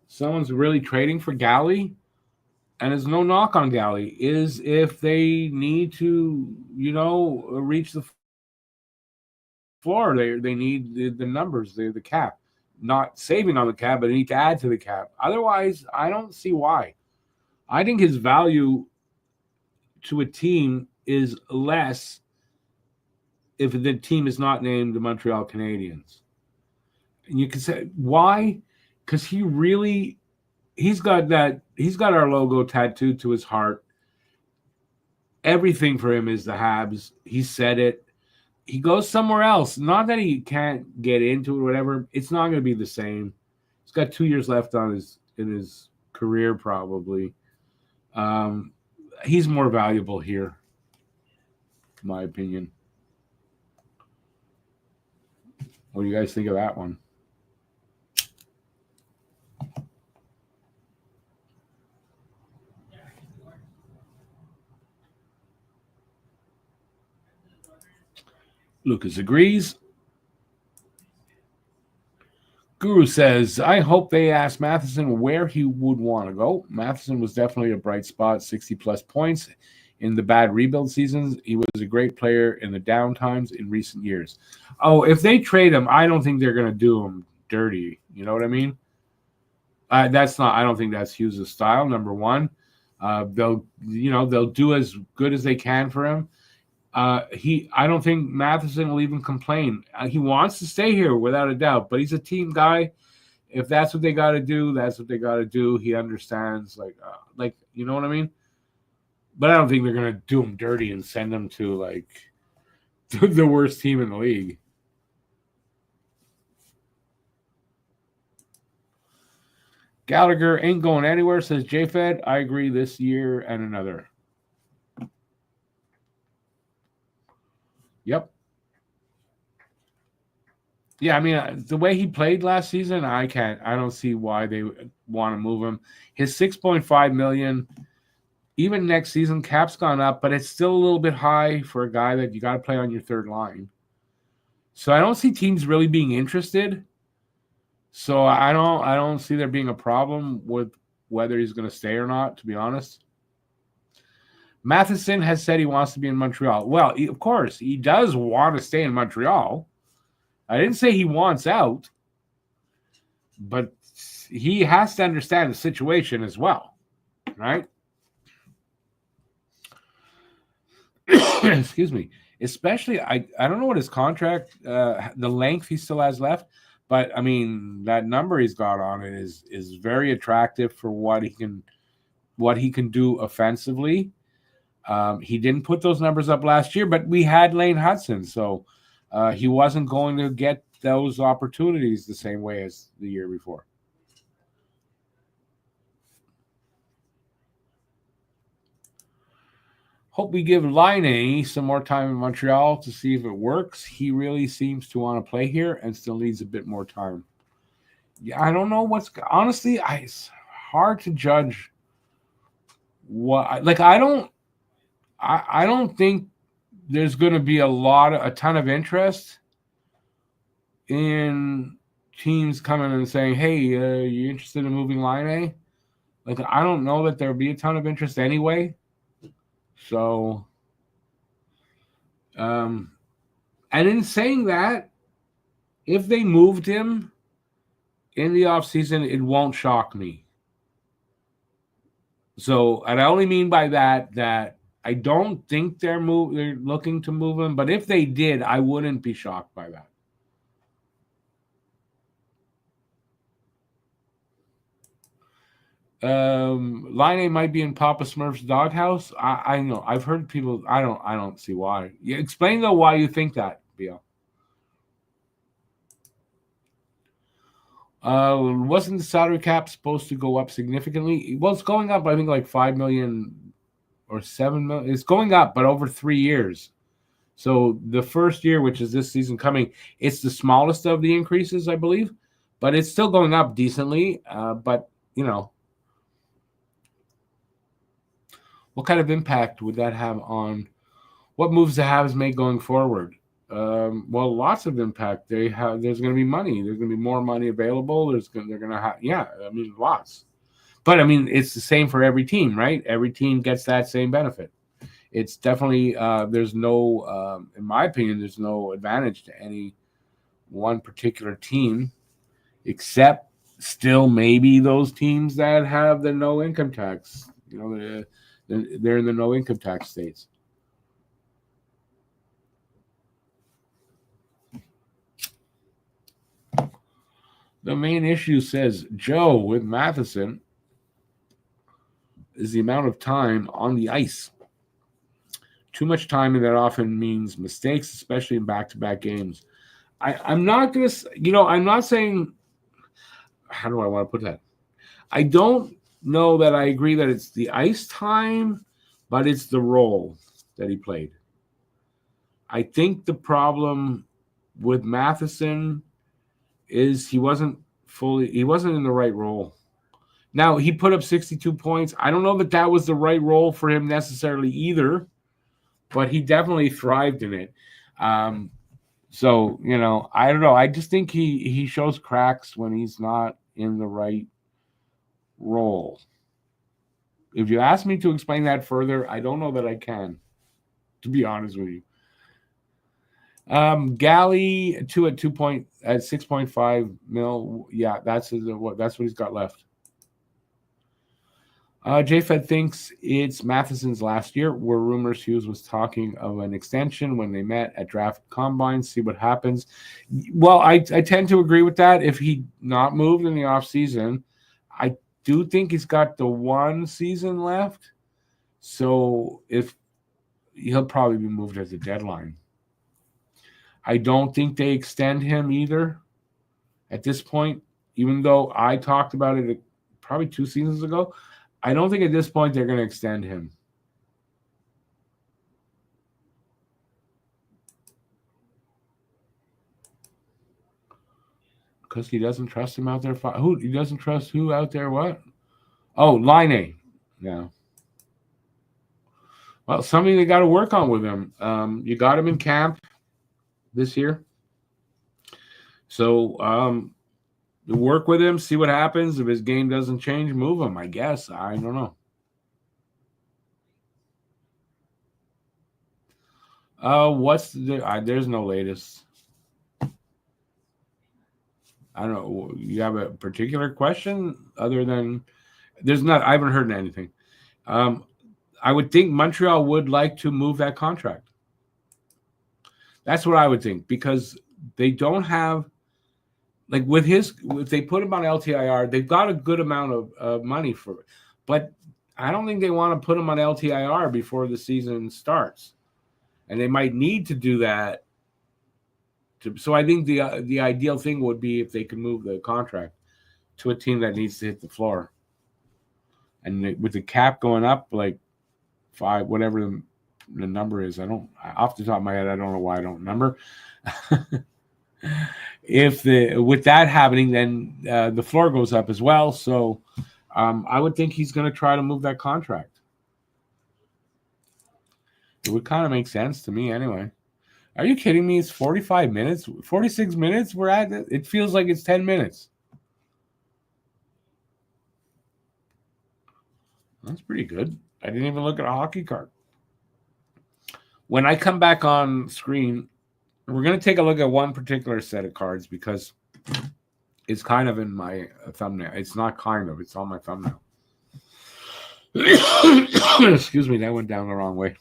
someone's really trading for Galley, and there's no knock on Galley, is if they need to, reach the floor. They need the numbers, the cap. Not saving on the cap, but they need to add to the cap. Otherwise, I don't see why. I think his value to a team is less if the team is not named the Montreal Canadiens. And you can say, why? Because he's got our logo tattooed to his heart. Everything for him is the Habs. He said it. He goes somewhere else. Not that he can't get into it or whatever. It's not going to be the same. He's got 2 years left in his career probably. He's more valuable here, in my opinion. What do you guys think of that one? Lucas agrees. Guru says, I hope they asked Matheson where he would want to go. Matheson was definitely a bright spot, 60-plus points in the bad rebuild seasons. He was a great player in the down times in recent years. Oh, if they trade him, I don't think they're going to do him dirty. You know what I mean? I don't think that's Hughes' style, number one. They'll do as good as they can for him. I don't think Matheson will even complain. He wants to stay here without a doubt, but he's a team guy. If that's what they got to do, that's what they got to do. He understands, you know what I mean? But I don't think they're going to do him dirty and send him to the worst team in the league. Gallagher ain't going anywhere, says JFed. I agree, this year and another. Yep. Yeah, I mean, the way he played last season, I don't see why they want to move him. His $6.5 million, even next season, cap's gone up, but it's still a little bit high for a guy that you got to play on your third line. So I don't see teams really being interested. So I don't see there being a problem with whether he's going to stay or not, to be honest. Matheson has said he wants to be in Montreal. Well, of course, he does want to stay in Montreal. I didn't say he wants out, but he has to understand the situation as well, right? Excuse me. Especially, I don't know what his contract, the length he still has left, but I mean that number he's got on it is very attractive for what he can do offensively. He didn't put those numbers up last year, but we had Lane Hudson, so he wasn't going to get those opportunities the same way as the year before. Hope we give Laine some more time in Montreal to see if it works. He really seems to want to play here and still needs a bit more time. Yeah, I don't know honestly. It's hard to judge what I don't think there's going to be a ton of interest in teams coming and saying, "Hey, you interested in moving Laine?" Like, I don't know that there'll be a ton of interest anyway. So, and in saying that, if they moved him in the offseason, it won't shock me. So, and I only mean by that I don't think they're looking to move him, but if they did, I wouldn't be shocked by that. Laine might be in Papa Smurf's doghouse. I know. I've heard people. I don't see why. Explain though why you think that, BL. Wasn't the salary cap supposed to go up significantly? Well, it's going up. I think like 5 million or 7 million. It's going up, but over 3 years. So the first year, which is this season coming, it's the smallest of the increases, I believe, but it's still going up decently. But what kind of impact would that have on what moves the Habs make going forward? Well, lots of impact. There's going to be money. There's going to be more money available. They're going to have, lots. But I mean, it's the same for every team, right? Every team gets that same benefit. It's definitely there's no, in my opinion, there's no advantage to any one particular team, except still maybe those teams that have the no income tax. They're in the no income tax states. The main issue, says Joe, with Matheson is the amount of time on the ice. Too much time, and that often means mistakes, especially in back-to-back games. I'm not going to, I'm not saying, how do I want to put that? I don't know that I agree that it's the ice time, but it's the role that he played. I think the problem with Matheson is he wasn't in the right role. Now, he put up 62 points. I don't know that was the right role for him necessarily either, but he definitely thrived in it. So, I don't know. I just think he shows cracks when he's not in the right role. If you ask me to explain that further, I don't know that I can, to be honest with you. Galley at 6.5 mil. Yeah, that's what he's got left. JFed thinks it's Matheson's last year. Were rumors Hughes was talking of an extension when they met at draft combine. See what happens. Well, I tend to agree with that. If he not moved in the offseason, I do think he's got the one season left. So if he'll probably be moved at the deadline. I don't think they extend him either at this point, even though I talked about it probably 2 seasons ago. I don't think at this point they're going to extend him. Because he doesn't trust him out there. He doesn't trust who out there? What? Oh, Laine. Yeah. Well, something they got to work on with him. You got him in camp this year. So work with him, see what happens. If his game doesn't change, move him, I guess. I don't know. There's no latest. I don't know. You have a particular question other than there's not. I haven't heard anything. I would think Montreal would like to move that contract. That's what I would think because they don't have like with his. If they put him on LTIR, they've got a good amount of money for it, but I don't think they want to put him on LTIR before the season starts, and they might need to do that. So I think the ideal thing would be if they could move the contract to a team that needs to hit the floor, and with the cap going up like 5, whatever the number is, I don't off the top of my head, I don't know why I don't remember. If with that happening, then the floor goes up as well. So I would think he's going to try to move that contract. It would kind of make sense to me anyway. Are you kidding me? It's 45 minutes, 46 minutes. We're at it. It feels like it's 10 minutes. That's pretty good. I didn't even look at a hockey card. When I come back on screen, we're going to take a look at one particular set of cards because it's kind of in my thumbnail. It's not kind of. It's on my thumbnail. Excuse me. That went down the wrong way.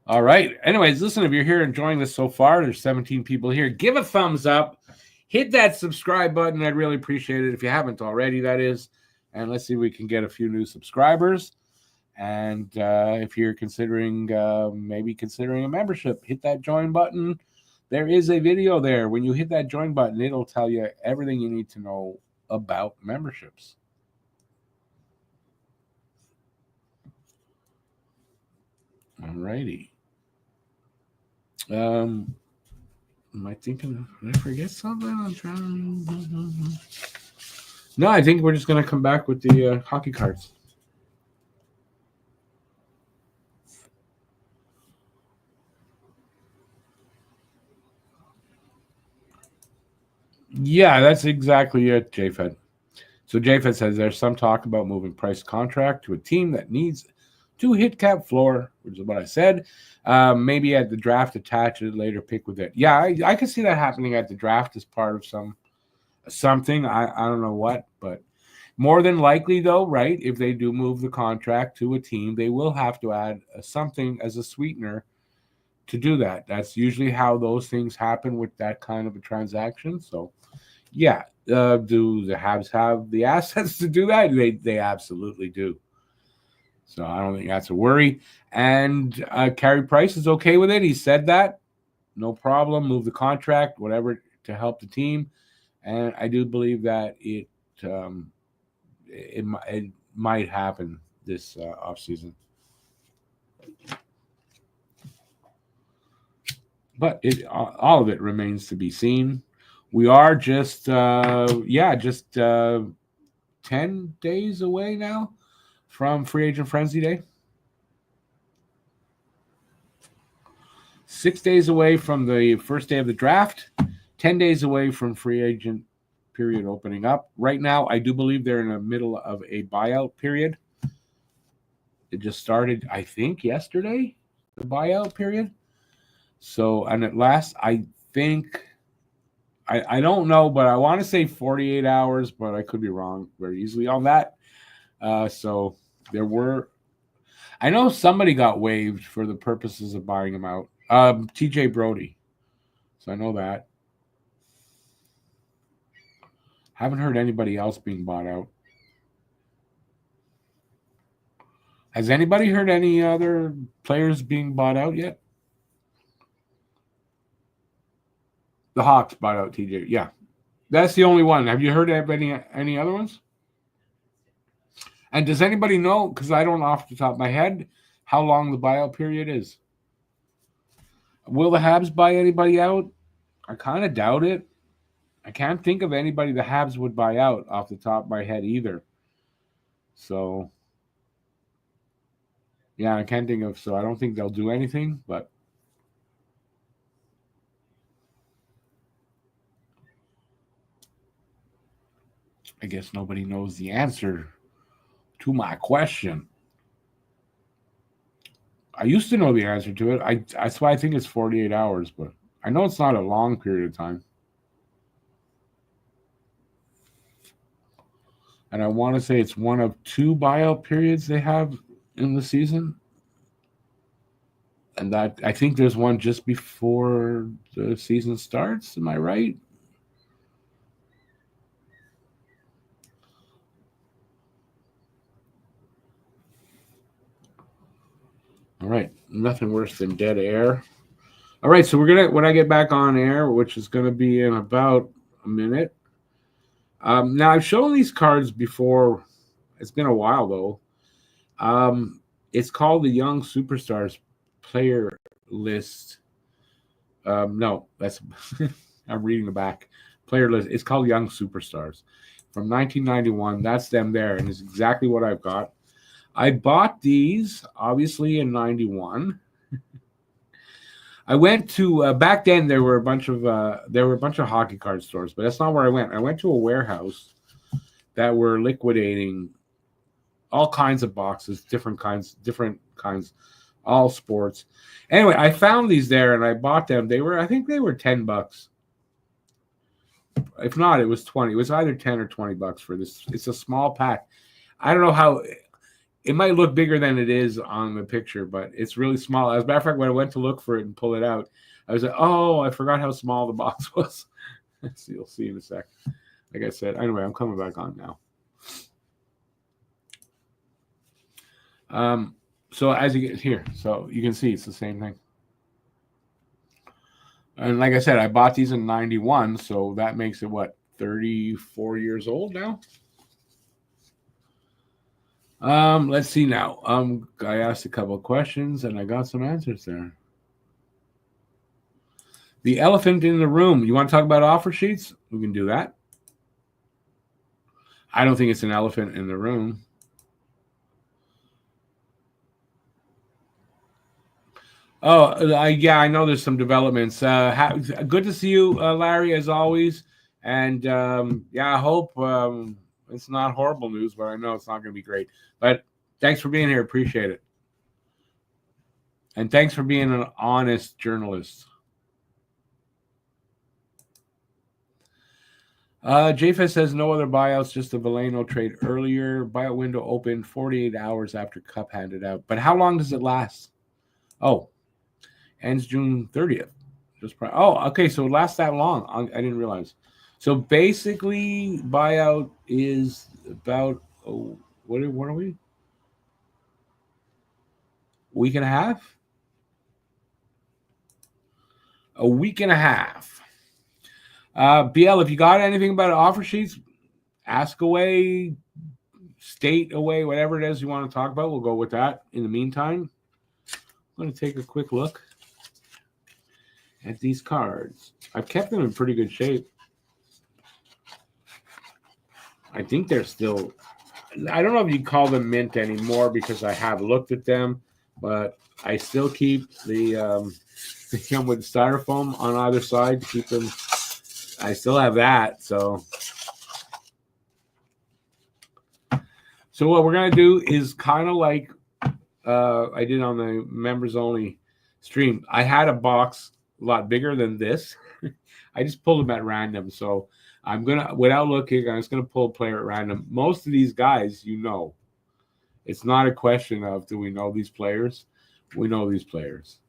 All right. Anyways, listen, if you're here enjoying this so far, there's 17 people here. Give a thumbs up. Hit that subscribe button. I'd really appreciate it if you haven't already, that is. And let's see if we can get a few new subscribers. And if you're considering maybe considering a membership, hit that join button. There is a video there. When you hit that join button, it'll tell you everything you need to know about memberships. All righty. Am I thinking? Did I forget something? I'm trying. No, I think we're just going to come back with the hockey cards. Yeah, that's exactly it, JFed. So JFed says there's some talk about moving Price contract to a team that needs to hit cap floor, which is what I said. Maybe at the draft, attach it later, pick with it. Yeah, I can see that happening at the draft as part of something. I don't know what, but more than likely, though, right? If they do move the contract to a team, they will have to add something as a sweetener to do that. That's usually how those things happen with that kind of a transaction. So, yeah, do the Habs have the assets to do that? They absolutely do. So I don't think that's a worry. And Carey Price is okay with it. He said that. No problem. Move the contract, whatever, to help the team. And I do believe that it might happen this offseason. But all of it remains to be seen. We are just 10 days away now from Free Agent Frenzy Day. 6 days away from the first day of the draft. 10 days away from free agent period opening up. Right now, I do believe they're in the middle of a buyout period. It just started, I think, yesterday, the buyout period. So, and at last, I think, I don't know, but I want to say 48 hours, but I could be wrong very easily on that. So there were, I know somebody got waived for the purposes of buying him out. TJ Brody. So I know that. Haven't heard anybody else being bought out. Has anybody heard any other players being bought out yet? The Hawks bought out TJ. Yeah. That's the only one. Have you heard of any other ones? And does anybody know, because I don't know off the top of my head, how long the buyout period is? Will the Habs buy anybody out? I kind of doubt it. I can't think of anybody the Habs would buy out off the top of my head either. So, yeah, I can't think of. So I don't think they'll do anything. But I guess nobody knows the answer to my question. I used to know the answer to it. That's why I think it's 48 hours, but I know it's not a long period of time. And I want to say it's one of two buyout periods they have in the season. And that I think there's one just before the season starts. Am I right? All right. Nothing worse than dead air. All right. So we're gonna when I get back on air, which is gonna be in about a minute. Now I've shown these cards before. It's been a while though. It's called the Young Superstars Player List. No, that's I'm reading the back. Player list. It's called Young Superstars from 1991. That's them there, and it's exactly what I've got. I bought these obviously in '91. I went to back then. There were a bunch of hockey card stores, but that's not where I went. I went to a warehouse that were liquidating all kinds of boxes, different kinds, all sports. Anyway, I found these there and I bought them. I think they were $10. If not, it was 20. It was either 10 or $20 for this. It's a small pack. I don't know how it might look bigger than it is on the picture, but it's really small. As a matter of fact, when I went to look for it and pull it out, I was like, oh, I forgot how small the box was. So you'll see in a sec. Like I said, anyway, I'm coming back on now. So as you get here, so you can see it's the same thing. And like I said, I bought these in '91, so that makes it what 34 years old now. Let's see now. I asked a couple of questions and I got some answers there. The elephant in the room. You want to talk about offer sheets? We can do that. I don't think it's an elephant in the room. Oh, yeah, I know there's some developments. Good to see you, Larry, as always. And yeah, I hope it's not horrible news, but I know it's not going to be great. But thanks for being here. Appreciate it. And thanks for being an honest journalist. JFS says no other buyouts, just the Veleno trade earlier. Buyout window opened 48 hours after Cup handed out. But how long does it last? Oh, ends June 30th. Okay, so it lasts that long. I didn't realize. So basically, buyout is about what are we? Week and a half? A week and a half. BL, if you got anything about offer sheets, ask away, state away, whatever it is you want to talk about. We'll go with that. In the meantime, I'm going to take a quick look at these cards. I've kept them in pretty good shape. I think they're still, I don't know if you call them mint anymore because I have looked at them, but I still keep they come with styrofoam on either side to keep them. I still have that. So what we're going to do is kind of like I did on the members only stream. I had a box a lot bigger than this. I just pulled them at random. So I'm going to, without looking, I'm just going to pull a player at random. Most of these guys, it's not a question of do we know these players? We know these players.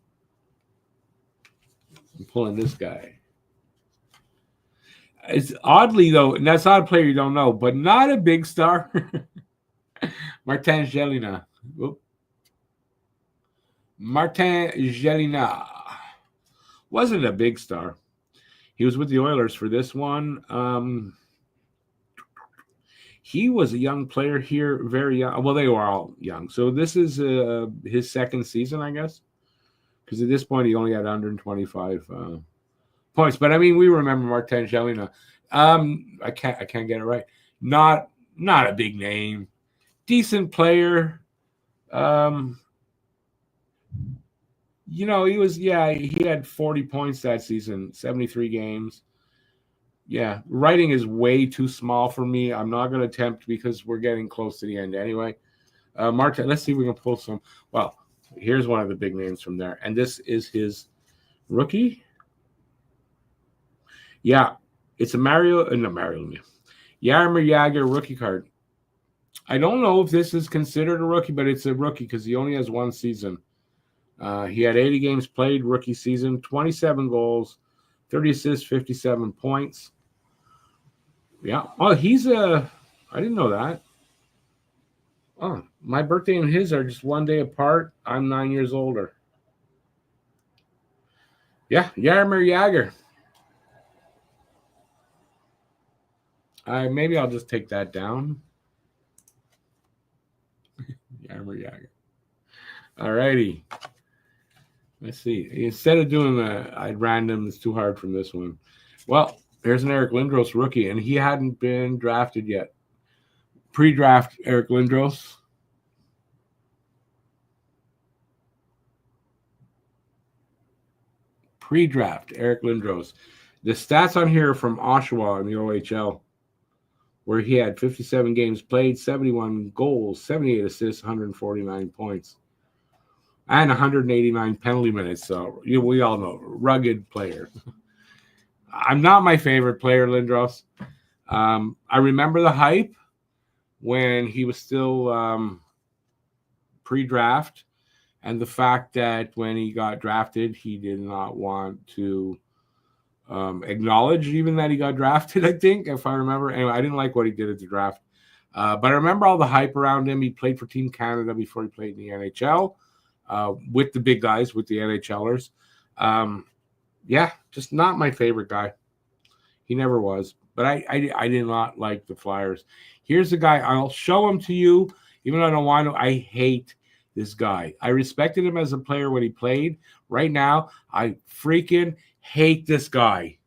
I'm pulling this guy. It's oddly, though, and that's not a player you don't know, but not a big star. Martin Gelina. Martin Gelina wasn't a big star. He was with the Oilers for this one. He was a young player here, very young. Well, they were all young. So this is his second season, I guess, because at this point he only had 125 points. But I mean, we remember Martin Gelina. I can't get it right. Not a big name, decent player. He had 40 points that season, 73 games. Yeah, writing is way too small for me. I'm not going to attempt because we're getting close to the end anyway. Marta, let's see if we can pull some. Well, here's one of the big names from there. And this is his rookie. Yeah, it's a Mario, no, Mario, Jaromir Jagr rookie card. I don't know if this is considered a rookie, but it's a rookie because he only has one season. He had 80 games played rookie season, 27 goals, 30 assists, 57 points. Yeah. Oh, he's a. I didn't know that. Oh, my birthday and his are just one day apart. I'm 9 years older. Yeah, Jaromir Jagr. Maybe I'll just take that down. Jaromir Jagr. All righty. Let's see. Instead of doing I'd random, it's too hard from this one. Well, there's an Eric Lindros rookie, and he hadn't been drafted yet. Pre-draft Eric Lindros. Pre-draft Eric Lindros. The stats on here are from Oshawa in the OHL, where he had 57 games played, 71 goals, 78 assists, 149 points, and 189 penalty minutes. So we all know, rugged player. I'm not my favorite player, Lindros. I remember the hype when he was still pre-draft, and the fact that when he got drafted, he did not want to acknowledge even that he got drafted, I think, if I remember. Anyway, I didn't like what he did at the draft. But I remember all the hype around him. He played for Team Canada before he played in the NHL with the big guys, with the NHLers. Yeah, just not my favorite guy. He never was. But I did not like the Flyers. Here's the guy. I'll show him to you, even though I don't want to. I hate this guy. I respected him as a player when he played. Right now, I freaking hate this guy.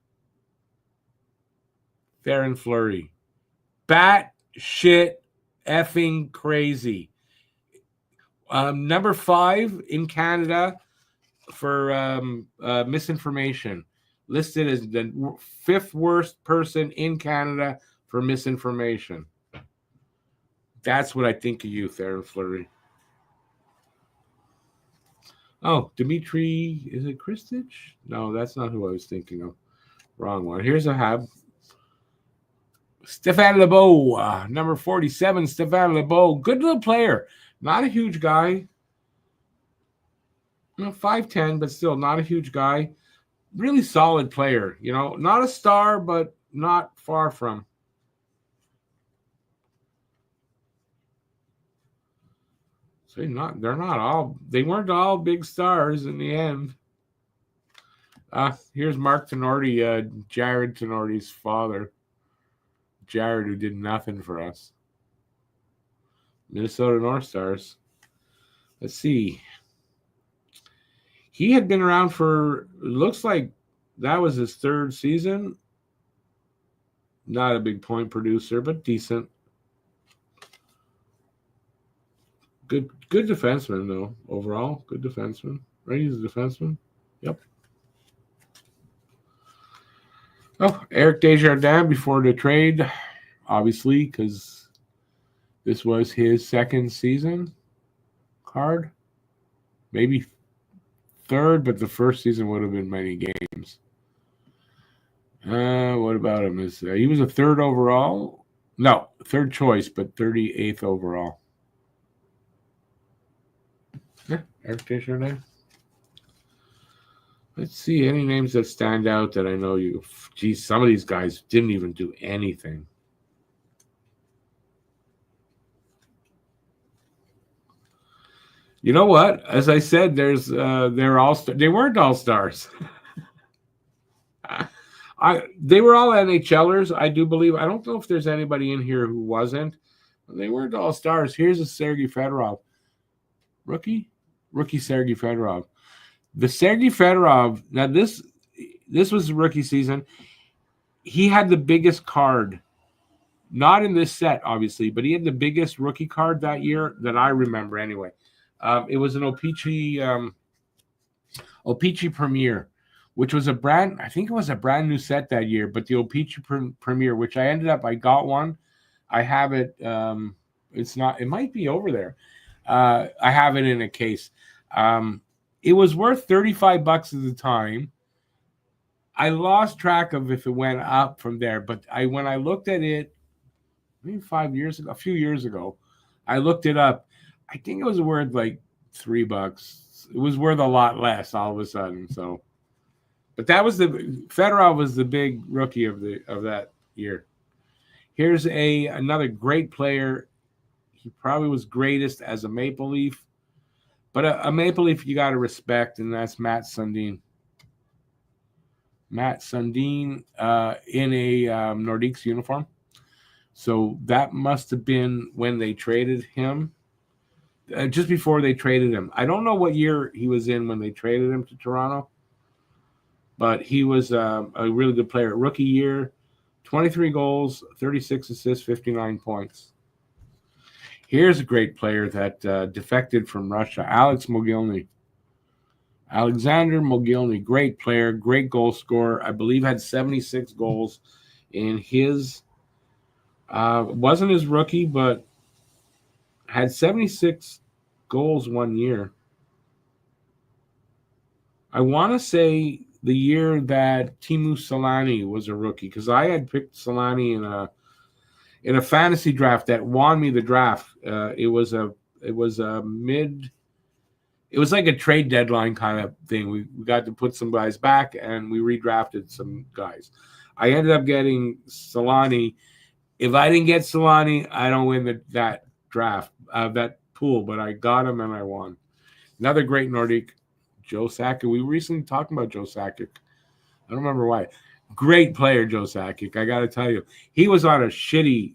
Theron Fleury. Bat shit effing crazy. Number 5 in Canada for misinformation. Listed as the 5th worst person in Canada for misinformation. That's what I think of you, Theron Fleury. Oh, Dmitry, is it Kristich? No, that's not who I was thinking of. Wrong one. Here's a Hab. Stéphane Lebeau, number 47, Stéphane Lebeau. Good little player. Not a huge guy. 5'10", but still not a huge guy. Really solid player. Not a star, but not far from. So they weren't all big stars in the end. Here's Mark Tenorti, Jared Tenorti's father. Jared, who did nothing for us. Minnesota North Stars. Let's see. He had been around for, looks like that was his 3rd season. Not a big point producer, but decent. Good defenseman, though, overall. Good defenseman. Right? He's a defenseman. Yep. Oh, Eric Desjardins before the trade, obviously, because this was his 2nd season card. Maybe 3rd, but the 1st season would have been many games. What about him? He was a 3rd overall? No, 3rd choice, but 38th overall. Yeah, Eric Desjardins. Let's see any names that stand out that I know you. Geez, some of these guys didn't even do anything. You know what? As I said, they weren't all stars. They were all NHLers, I do believe. I don't know if there's anybody in here who wasn't. They weren't all stars. Here's a Sergei Fedorov. Rookie Sergei Fedorov. The Sergei Fedorov, now this was the rookie season. He had the biggest card. Not in this set, obviously, but he had the biggest rookie card that year that I remember anyway. It was an O-Pee-Chee Premier, which was I think it was a brand new set that year, but the O-Pee-Chee Premier, which I got one. I have it. It's not, it might be over there. I have it in a case. It was worth $35 at the time. I lost track of if it went up from there, but when I looked at it, maybe 5 years ago, a few years ago, I looked it up. I think it was worth like $3. It was worth a lot less all of a sudden. So, but that was Fedorov was the big rookie of that year. Here's another great player. He probably was greatest as a Maple Leaf, but a Maple Leaf you got to respect, and that's Matt Sundin. Matt Sundin in a Nordiques uniform. So that must have been when they traded him, just before they traded him. I don't know what year he was in when they traded him to Toronto, but he was a really good player. Rookie year, 23 goals, 36 assists, 59 points. Here's a great player that defected from Russia, Alex Mogilny. Alexander Mogilny, great player, great goal scorer. I believe had 76 goals in his wasn't his rookie, but had 76 goals one year. I want to say the year that Teemu Selanne was a rookie, because I had picked Selanne in a fantasy draft that won me the draft. It was like a trade deadline kind of thing. We got to put some guys back, and we redrafted some guys. I ended up getting Selanne. If I didn't get Selanne, I don't win that draft, that pool, but I got him and I won. Another great Nordique, Joe Sakic. We were recently talking about Joe Sakic. I don't remember why. Great player, Joe Sakic. I got to tell you. He was on a shitty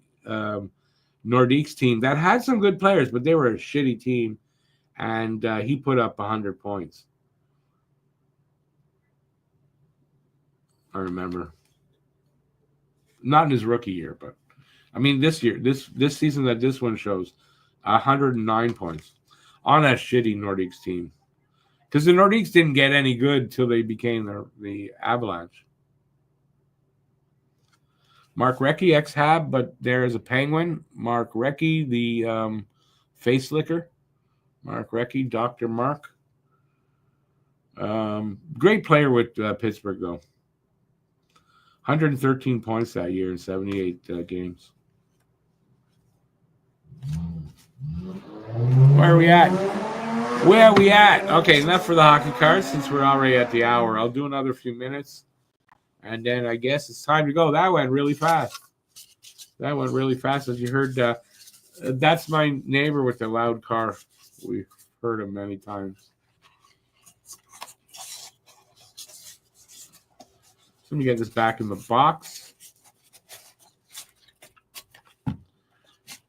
Nordiques team that had some good players, but they were a shitty team. And he put up 100 points. I remember. Not in his rookie year, but I mean this year, this season that this one shows, 109 points on a shitty Nordiques team. Because the Nordiques didn't get any good till they became the Avalanche. Mark Recchi, ex-Hab, but there's a Penguin. Mark Recchi, the face licker. Mark Recchi, Dr. Mark. Great player with Pittsburgh, though. 113 points that year in 78 games. Where are we at? Where are we at? Okay, enough for the hockey cards since we're already at the hour. I'll do another few minutes, and then I guess it's time to go. That went really fast. As you heard, that's my neighbor with the loud car. We've heard him many times. Let me get this back in the box.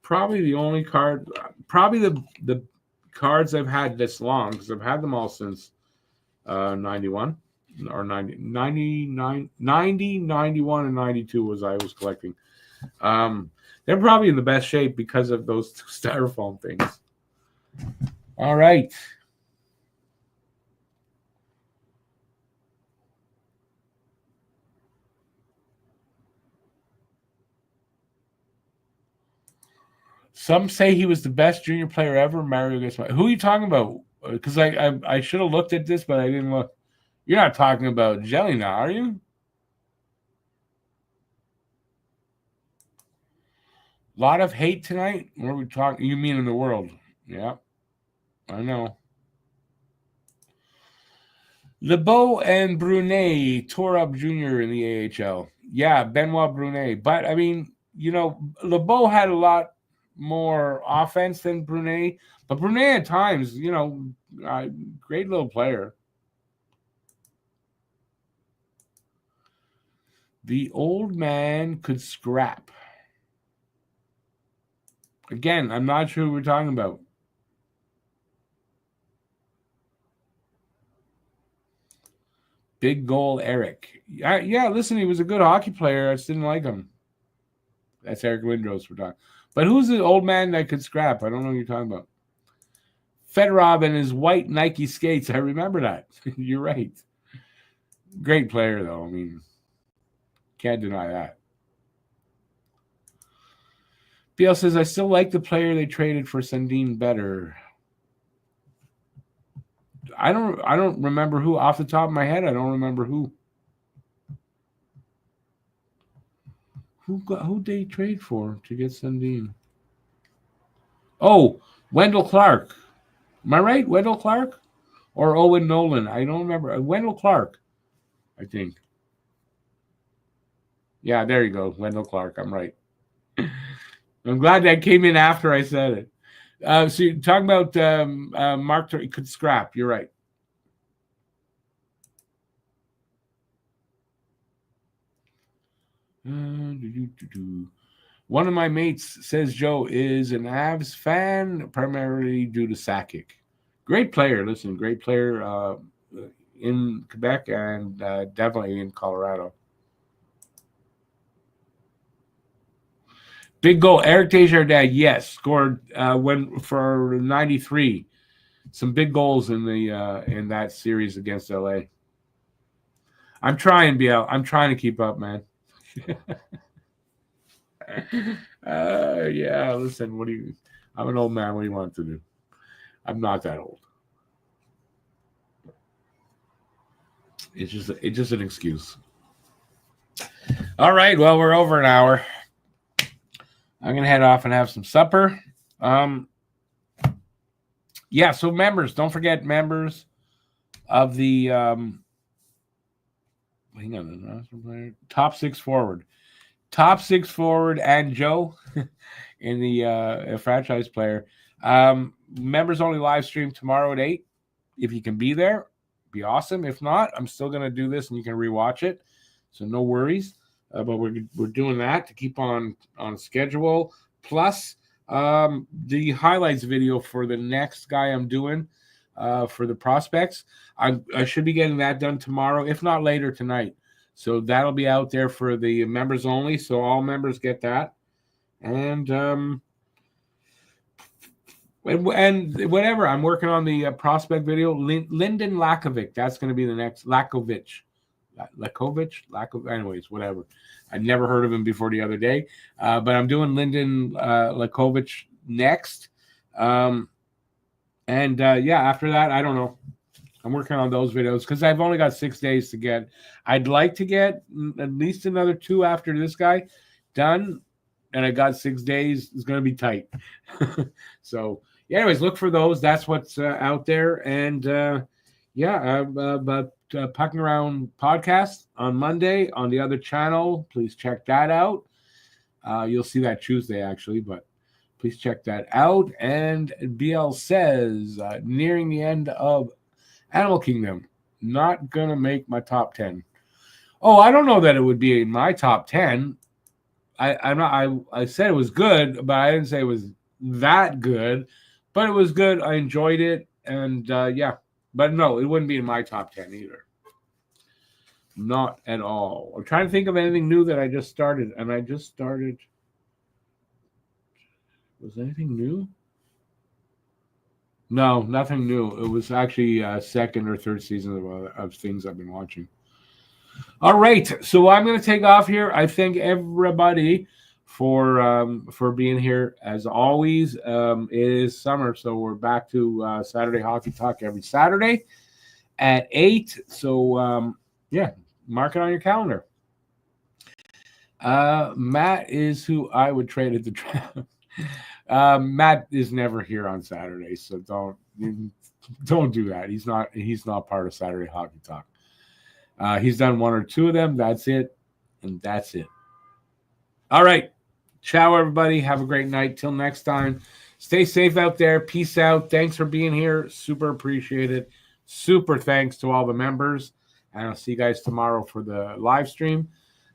Probably the only card, probably the cards I've had this long, because I've had them all since 91 or 90, 99, 90, 91, and 92 was collecting. They're probably in the best shape because of those styrofoam things. All right. Some say he was the best junior player ever. Mario gets my. Who are you talking about? Because I should have looked at this, but I didn't look. You're not talking about Jelly now, are you? A lot of hate tonight. What are we talking? You mean in the world? Yeah, I know. LeBeau and Brunet tore up Junior in the AHL. Yeah, Benoit Brunet. But, I mean, LeBeau had a lot more offense than Brunet. But Brunet at times, great little player. The old man could scrap. Again, I'm not sure who we're talking about. Big goal, Eric. Yeah, listen, he was a good hockey player. I just didn't like him. That's Eric Lindros we're talking. But who's the old man that could scrap? I don't know what you're talking about. Fedorov and his white Nike skates. I remember that. You're right. Great player, though. I mean, can't deny that. BL says, I still like the player they traded for Sundin better. I don't remember who off the top of my head. I don't remember who. Who did they trade for to get Sundin? Oh, Wendell Clark. Am I right? Wendell Clark? Or Owen Nolan? I don't remember. Wendell Clark, I think. Yeah, there you go. Wendell Clark. I'm right. I'm glad that came in after I said it. So you're talking about Mark could scrap. You're right. One of my mates, says Joe, is an Habs fan, primarily due to Sakic. Great player. Listen, great player in Quebec and definitely in Colorado. Big goal. Eric Desjardins, yes, scored for 93. Some big goals in that series against LA. I'm trying, BL. I'm trying to keep up, man. Yeah, listen, I'm an old man. What do you want to do? I'm not that old. It's just an excuse. All right, well, we're over an hour. I'm going to head off and have some supper. Yeah, so members, don't forget members of the top six forward. Top six forward and Joe in the franchise player. Members only live stream tomorrow at 8. If you can be there, be awesome. If not, I'm still going to do this and you can rewatch it. So no worries. But we're doing that to keep on schedule. Plus the highlights video for the next guy I'm doing for the prospects. I should be getting that done tomorrow, if not later tonight. So that'll be out there for the members only. So all members get that. And whatever, I'm working on the prospect video. Lyndon Lakovic, that's going to be the next. Lakovic, anyways, whatever. I never heard of him before the other day. But I'm doing Lyndon Lakovic next. Yeah, after that, I don't know. I'm working on those videos because I've only got 6 days to get. I'd like to get at least another 2 after this guy done, and I got 6 days. It's going to be tight. So, yeah, anyways, look for those. That's what's out there. And, Pucking Around podcast on Monday on the other channel. Please check that out. You'll see that Tuesday, actually, but please check that out. And BL says, nearing the end of Animal Kingdom, not going to make my top 10. Oh, I don't know that it would be in my top 10. I said it was good, but I didn't say it was that good. But it was good. I enjoyed it. And, But no, it wouldn't be in my top 10 either. Not at all. I'm trying to think of anything new that I just started. And I just started. Was anything new? No, nothing new. It was actually second or third season of things I've been watching. All right. So I'm going to take off here. I thank everybody for being here. As always, it is summer, so we're back to Saturday Hockey Talk every Saturday at 8. So, mark it on your calendar. Matt is who I would trade at the draft. Matt is never here on Saturday, so don't do that. He's not part of Saturday Hockey Talk. He's done 1 or 2 of them. That's it, and that's it. All right. Ciao, everybody. Have a great night. Till next time. Stay safe out there. Peace out. Thanks for being here. Super appreciated. Super thanks to all the members. And I'll see you guys tomorrow for the live stream.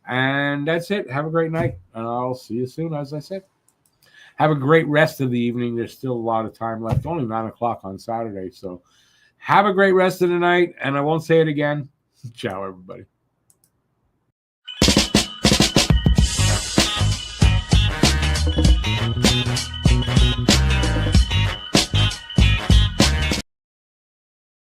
And that's it. Have a great night. And I'll see you soon, as I said. Have a great rest of the evening. There's still a lot of time left. Only 9 o'clock on Saturday. So have a great rest of the night. And I won't say it again. Ciao, everybody.